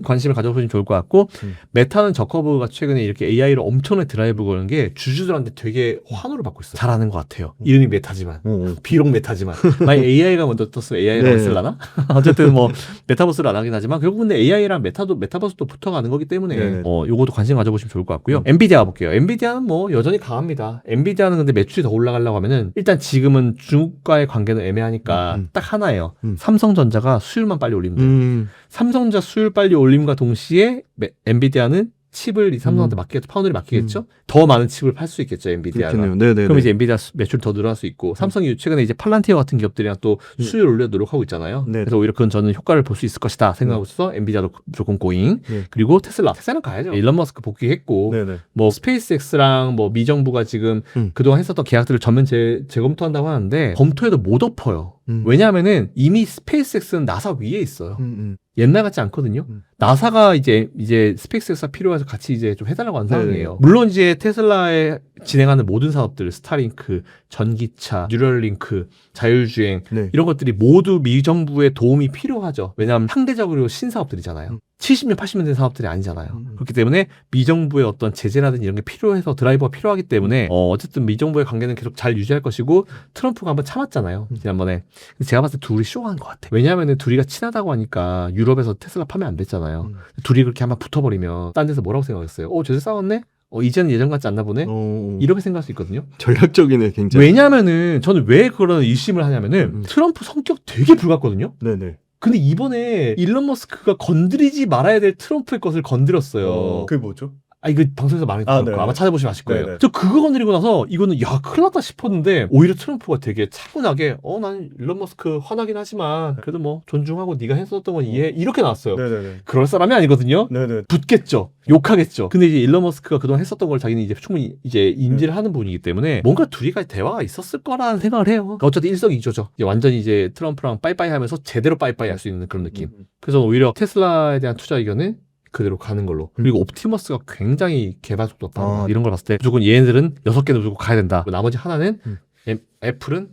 관심을 가져보시면 좋을 것 같고 메타는 저커버그가 최근에 이렇게 AI로 엄청나게 드라이브 거는 게 주주들한테 되게 환호를 받고 있어요. 잘하는 것 같아요. 이름이 메타지만. 비록 메타지만. 만약 AI가 먼저 떴으면 AI라고 했을라나? 어쨌든 뭐 메타버스를 안 하긴 하지만 결국 근데 AI랑 메타버스도 붙어가는 거기 때문에 네네. 요것도 관심 가져보시면 좋을 것 같고요. 엔비디아 볼게요. 엔비디아는 뭐 여전히 강합니다. 엔비디아는 근데 매출이 더 올라가려고 하면은 일단 지금은 중국과의 관계는 애매하니까 딱 하나예요. 삼성전자가 수율만 빨리 올리면 돼요. 삼성전자 수율 빨리 올림과 동시에 엔비디아는 칩을 이 삼성한테 맡기겠죠. 파운드리 맡기겠죠. 더 많은 칩을 팔 수 있겠죠. 엔비디아가. 네네. 그럼 이제 엔비디아 매출 더 늘어날 수 있고 삼성이 최근에 이제 팔란티어 같은 기업들이랑 또 수율 올려 노력하고 있잖아요. 네. 그래서 오히려 그건 저는 효과를 볼 수 있을 것이다 생각하고 있어서 엔비디아도 조금 고잉. 네. 그리고 테슬라는 가야죠. 일론 머스크 복귀했고 네네. 뭐 스페이스X랑 뭐 미정부가 지금 그동안 했었던 계약들을 전면 재검토한다고 하는데 검토해도 못 엎어요. 왜냐하면은 이미 스페이스X는 나사 위에 있어요. 옛날 같지 않거든요. 나사가 이제 스페이스X가 필요해서 같이 이제 좀 해달라고 한 상황이에요. 물론 이제 테슬라에 진행하는 모든 사업들, 스타링크, 전기차, 뉴럴링크, 자율주행 이런 것들이 모두 미 정부의 도움이 필요하죠. 왜냐하면 상대적으로 신사업들이잖아요. 70년, 80년 된 사업들이 아니잖아요. 그렇기 때문에 미 정부의 어떤 제재라든지 이런 게 필요해서 드라이버가 필요하기 때문에 어쨌든 미 정부의 관계는 계속 잘 유지할 것이고 트럼프가 한번 참았잖아요. 지난번에. 제가 봤을 때 둘이 쇼한 것 같아. 왜냐하면 둘이가 친하다고 하니까 유럽에서 테슬라 파면 안 됐잖아요. 둘이 그렇게 한번 붙어버리면 딴 데서 뭐라고 생각했어요? 제대로 싸웠네? 이제는 예전 같지 않나 보네? 이렇게 생각할 수 있거든요. 전략적이네, 굉장히. 왜냐면은 저는 왜 그런 의심을 하냐면은 트럼프 성격 되게 불같거든요. 네네. 근데 이번에 일론 머스크가 건드리지 말아야 될 트럼프의 것을 건드렸어요. 그게 뭐죠? 이거 방송에서 말했을 거예요. 아마 찾아보시면 아실 거예요. 저 그거 건드리고 나서 이거는 야 큰일 났다 싶었는데 오히려 트럼프가 되게 차분하게 난 일론 머스크 화나긴 하지만 그래도 뭐 존중하고 네가 했었던 건 이해해 이렇게 나왔어요. 네네네. 그럴 사람이 아니거든요. 네네. 붙겠죠. 욕하겠죠. 근데 이제 일론 머스크가 그동안 했었던 걸 자기는 이제 충분히 이제 인지를 하는 분이기 때문에 뭔가 둘이가 대화가 있었을 거라는 생각을 해요. 그러니까 어쨌든 일석이조죠. 완전히 이제 트럼프랑 빠이빠이 하면서 제대로 빠이빠이 할 수 있는 그런 느낌. 그래서 오히려 테슬라에 대한 투자 의견은 그대로 가는 걸로. 그리고 옵티머스가 굉장히 개발 속도가 빠르다. 이런 걸 봤을 때 무조건 얘네들은 6개는 무조건 가야 된다. 나머지 하나는 애플은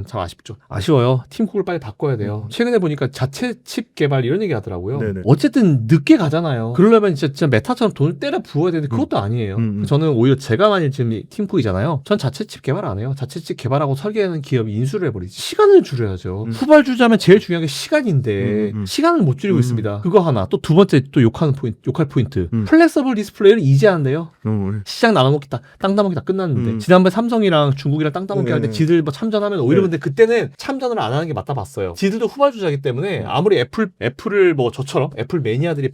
참 아쉽죠. 아쉬워요. 팀쿡을 빨리 바꿔야 돼요. 최근에 보니까 자체 칩 개발 이런 얘기 하더라고요. 네네. 어쨌든 늦게 가잖아요. 그러려면 진짜 메타처럼 돈을 때려 부어야 되는데 그것도 아니에요. 저는 오히려 제가 만일 지금 팀쿡이잖아요. 전 자체 칩 개발 안 해요. 자체 칩 개발하고 설계하는 기업이 인수를 해버리지. 시간을 줄여야죠. 후발주자면 제일 중요한 게 시간인데 시간을 못 줄이고 있습니다. 그거 하나. 또 두 번째 또 욕할 포인트. 플렉서블 디스플레이를 이제 한대요. 시장 나눠먹기 땅 따먹기 다 끝났는데 지난번에 삼성이랑 중국이랑 땅 따먹기 할 때 지들 뭐 참전하면 오히려 근데 그때는 참전을 안 하는 게 맞다 봤어요. 지들도 후발주자이기 때문에 아무리 애플을 뭐 저처럼 애플 매니아들이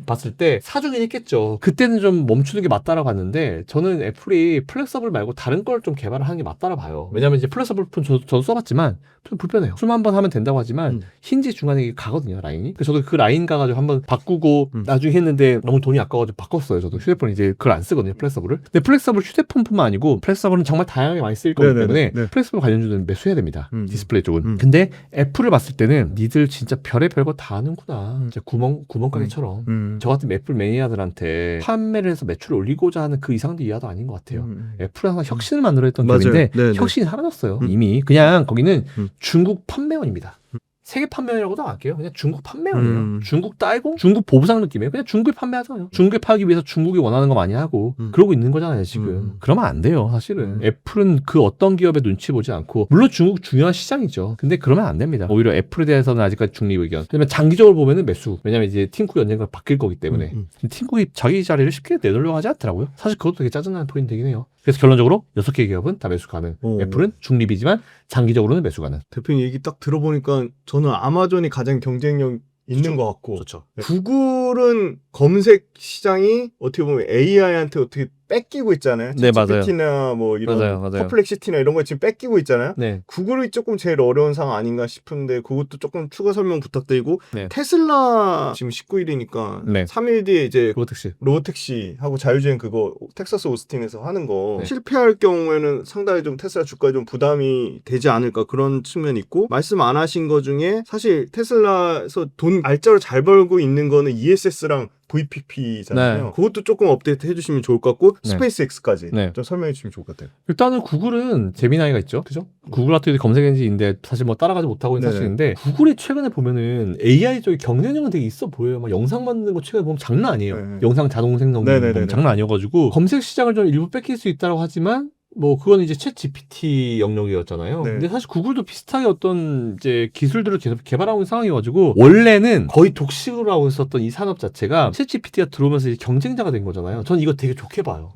봤을 때 사주긴 했겠죠. 그때는 좀 멈추는 게 맞다라고 봤는데 저는 애플이 플렉서블 말고 다른 걸 좀 개발을 하는 게 맞다라고 봐요. 왜냐면 이제 플렉서블 폰 저도 써봤지만 좀 불편해요. 수만 번 하면 된다고 하지만 힌지 중간에 가거든요, 라인이. 그래서 저도 그 라인 가가지고 한번 바꾸고 나중에 했는데 너무 돈이 아까워가지고 바꿨어요. 저도 휴대폰 이제 그걸 안 쓰거든요, 플렉서블을. 근데 플렉서블 휴대폰뿐만 아니고 플렉서블은 정말 다양하게 많이 쓰일 거기 때문에 플렉서블 관련주는 매수해야 됩니다. 디스플레이 쪽은. 근데 애플을 봤을 때는 니들 진짜 별의 별거 다 하는구나. 진짜 구멍가게처럼. 저 같은 애플 매니아들한테 판매를 해서 매출을 올리고자 하는 그 이상도 이하도 아닌 것 같아요. 애플은 항상 혁신을 만들어 했던 기업인데 혁신이 사라졌어요. 이미. 그냥 거기는 중국 판매원입니다. 세계 판매라고도 안 할게요. 그냥 중국 판매원이에요. 중국 딸고 중국 보부상 느낌이에요. 그냥 중국에 판매하잖아요. 중국에 팔기 위해서 중국이 원하는 거 많이 하고 그러고 있는 거잖아요 지금. 그러면 안 돼요 사실은. 애플은 그 어떤 기업의 눈치 보지 않고, 물론 중국 중요한 시장이죠. 근데 그러면 안 됩니다. 오히려 애플에 대해서는 아직까지 중립 의견. 왜냐면 장기적으로 보면은 매수. 왜냐면 이제 팀쿡이 언젠가 바뀔 거기 때문에. 팀쿡이 자기 자리를 쉽게 내놓으려고 하지 않더라고요. 사실 그것도 되게 짜증나는 포인트이긴 해요. 그래서 결론적으로 6개 기업은 다 매수 가능. 애플은 중립이지만 장기적으로는 매수 가능. 대표님 얘기 딱 들어보니까 저는 아마존이 가장 경쟁력 있는 것 같고, 그렇죠. 구글은 검색 시장이 어떻게 보면 AI한테 어떻게 뺏기고 있잖아요. 네, 맞아요. GPT나 뭐 이런 맞아요. 퍼플렉시티나 이런 거 지금 뺏기고 있잖아요. 네. 구글이 조금 제일 어려운 상황 아닌가 싶은데 그것도 조금 추가 설명 부탁드리고, 네. 테슬라 지금 19일이니까 네. 3일 뒤에 이제 로보택시 하고 자율주행 그거 텍사스 오스틴에서 하는 거 네. 실패할 경우에는 상당히 좀 테슬라 주가에 좀 부담이 되지 않을까 그런 측면이 있고, 말씀 안 하신 거 중에 사실 테슬라에서 돈 알짜로 잘 벌고 있는 거는 ESS랑 VPP잖아요. 네. 그것도 조금 업데이트 해주시면 좋을 것 같고, 네. 스페이스X까지 네. 좀 설명해 주시면 좋을 것 같아요. 일단은 구글은 제미나이가 있죠. 그죠? 구글 같은 경우 검색 엔진인데 사실 뭐 따라가지 못하고 있는 네네. 사실인데, 구글이 최근에 보면은 AI 쪽에 경쟁력은 되게 있어 보여요. 막 영상 만드는 거 최근에 보면 장난 아니에요. 네. 영상 자동 생성 네네네네. 보면 장난 아니어가지고 검색 시장을 좀 일부 뺏길 수 있다고 하지만, 뭐 그건 이제 챗 GPT 영역이었잖아요. 네. 근데 사실 구글도 비슷하게 어떤 이제 기술들을 계속 개발하고 있는 상황이어가지고, 원래는 거의 독식으로 하고 있었던 이 산업 자체가 챗 GPT가 들어오면서 이제 경쟁자가 된 거잖아요. 전 이거 되게 좋게 봐요.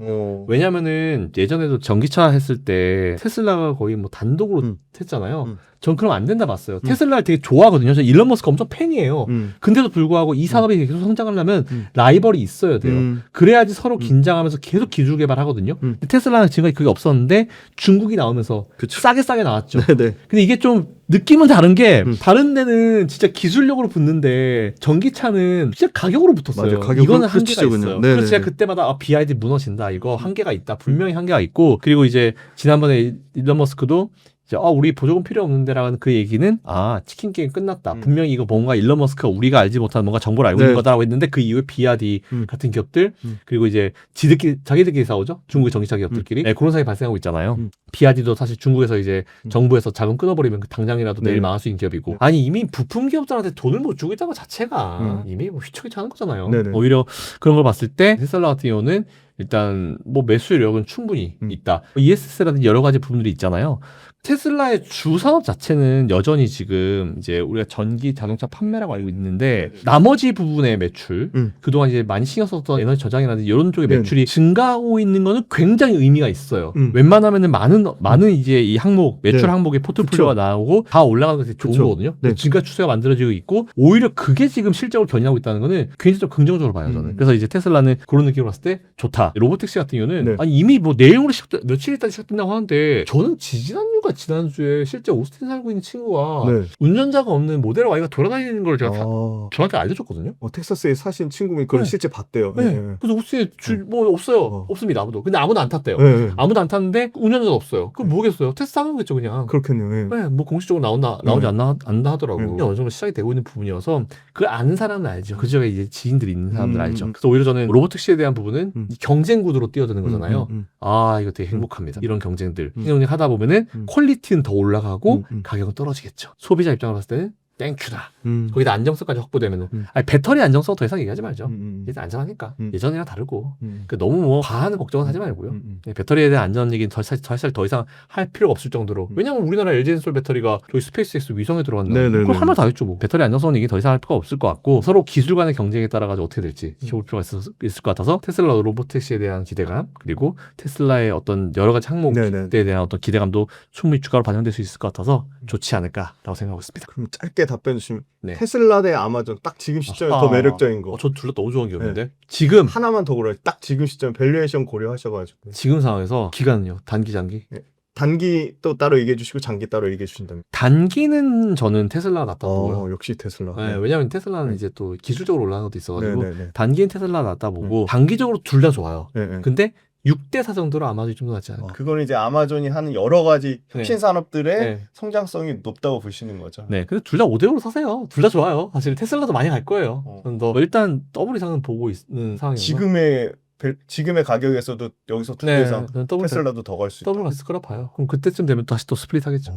왜냐면은 예전에도 전기차 했을 때 테슬라가 거의 뭐 단독으로 했잖아요. 전 그럼 안 된다 봤어요. 테슬라를 되게 좋아하거든요. 저 일론 머스크 엄청 팬이에요. 근데도 불구하고 이 산업이 계속 성장하려면 라이벌이 있어야 돼요. 그래야지 서로 긴장하면서 계속 기술 개발하거든요. 근데 테슬라는 지금까지 그게 없었는데 중국이 나오면서 그쵸. 싸게 나왔죠. 네네. 근데 이게 좀 느낌은 다른 게, 다른 데는 진짜 기술력으로 붙는데 전기차는 진짜 가격으로 붙었어요. 맞아요. 가격 이거는 한계가 흠치죠, 그냥. 있어요. 네네네. 그래서 제가 그때마다 BYD 무너진다. 이거 한계가 있다. 분명히 한계가 있고, 그리고 이제 지난번에 일론 머스크도 이제 우리 보조금 필요 없는데라는 그 얘기는 치킨 게임 끝났다. 분명히 이거 뭔가 일론 머스크가 우리가 알지 못하는 뭔가 정보를 알고 있는 거다라고 했는데, 그 이후에 BYD 같은 기업들, 그리고 이제 자기들끼리 싸우죠. 중국의 전기차 기업들끼리. 네, 그런 상황이 발생하고 있잖아요. BYD도 사실 중국에서 이제 정부에서 자금 끊어버리면 그 당장이라도 내일 망할 수 있는 기업이고, 아니 이미 부품 기업들한테 돈을 못 주고 있다는 것 자체가 이미 뭐 휘청휘청하는 거잖아요. 네네. 오히려 그런 걸 봤을 때 테슬라 같은 경우는 일단 뭐 매수력은 충분히 있다. ESS라든지 여러 가지 부분들이 있잖아요. 테슬라의 주 산업 자체는 여전히 지금 이제 우리가 전기 자동차 판매라고 알고 있는데, 나머지 부분의 매출, 그동안 이제 많이 신경 썼던 에너지 저장이라든지 이런 쪽의 매출이 증가하고 있는 거는 굉장히 의미가 있어요. 웬만하면은 많은 이제 이 항목, 매출 항목의 포트폴리오가 나오고 다 올라가는 것이 좋은 거거든요. 증가 추세가 만들어지고 있고, 오히려 그게 지금 실적으로 견인하고 있다는 거는 굉장히 좀 긍정적으로 봐요, 저는. 그래서 이제 테슬라는 그런 느낌으로 봤을 때 좋다. 로보택시 같은 경우는 아니 이미 뭐 내일모레 며칠 있다 시작된다고 하는데, 저는 지지난주가 지난주에 실제 오스틴 살고 있는 친구가 운전자가 없는 모델 Y가 돌아다니는 걸 제가 저한테 알려줬거든요. 텍사스에 사신 친구분이 그걸 실제 봤대요. 그래서 오스틴에 뭐 없어요. 없습니다, 아무도. 근데 아무도 안 탔대요. 아무도 안 탔는데 운전자도 없어요. 그럼 뭐겠어요? 테스트 하는 거겠죠, 그냥. 그렇겠네요. 뭐 공식적으로 나오지 않나 하더라고요. 어느 정도 시작이 되고 있는 부분이어서 그걸 아는 사람은 알죠. 그 지역에 이제 지인들이 있는 사람들 알죠. 그래서 오히려 저는 로보택시에 대한 부분은 경쟁 구도로 뛰어드는 거잖아요. 이거 되게 행복합니다. 이런 경쟁들 하다 보면은 퀄리티는 더 올라가고 가격은 떨어지겠죠. 소비자 입장으로 봤을 때는 땡큐다. 거기다 안정성까지 확보되면은. 배터리 안정성 더 이상 얘기하지 말죠. 일단 안전하니까. 예전이랑 다르고. 그러니까 너무 뭐 과한 걱정은 하지 말고요. 배터리에 대한 안전 얘기는 사실 더 이상 할 필요가 없을 정도로. 왜냐면 우리나라 LG엔솔 배터리가 저희 스페이스X 위성에 들어간다. 그걸 할 말 다 했죠. 뭐. 배터리 안정성 얘기 더 이상 할 필요가 없을 것 같고, 서로 기술 간의 경쟁에 따라 가지고 어떻게 될지 지켜볼 필요가 있을 것 같아서, 테슬라 로보택시에 대한 기대감, 그리고 테슬라의 어떤 여러 가지 항목에 대한 어떤 기대감도 충분히 주가로 반영될 수 있을 것 같아서 좋지 않을까라고 생각하고 있습니다. 그럼 짧게 답변 주시면, 테슬라 대 아마존 딱 지금 시점에 더 매력적인 거. 저 둘 다 너무 좋은 기업인데. 지금 하나만 더 고려해. 딱 지금 시점 밸류에이션 고려하셔가지고. 지금 상황에서 기간은요? 단기, 장기? 단기 또 따로 얘기해 주시고 장기 따로 얘기해 주신다면. 단기는 저는 테슬라가 낫다고 보고요. 역시 테슬라. 왜냐하면 테슬라는 이제 또 기술적으로 올라가는 것도 있어가지고 단기는 테슬라가 낫다 보고, 단기적으로 둘 다 좋아요. 근데 6대4 정도로 아마존이 좀 더 낫지 않을까. 그건 이제 아마존이 하는 여러 가지 혁신 산업들의 성장성이 높다고 보시는 거죠. 근데 둘 다 5대5로 사세요. 둘 다 좋아요. 사실 테슬라도 많이 갈 거예요. 일단 더블 이상은 보고 있는 상황이에요. 지금의 가격에서도 여기서 두 배 이상 테슬라도 더 갈 수 있다. 더블 갔을 거라 봐요. 그럼 그때쯤 되면 다시 또 스플릿 하겠죠.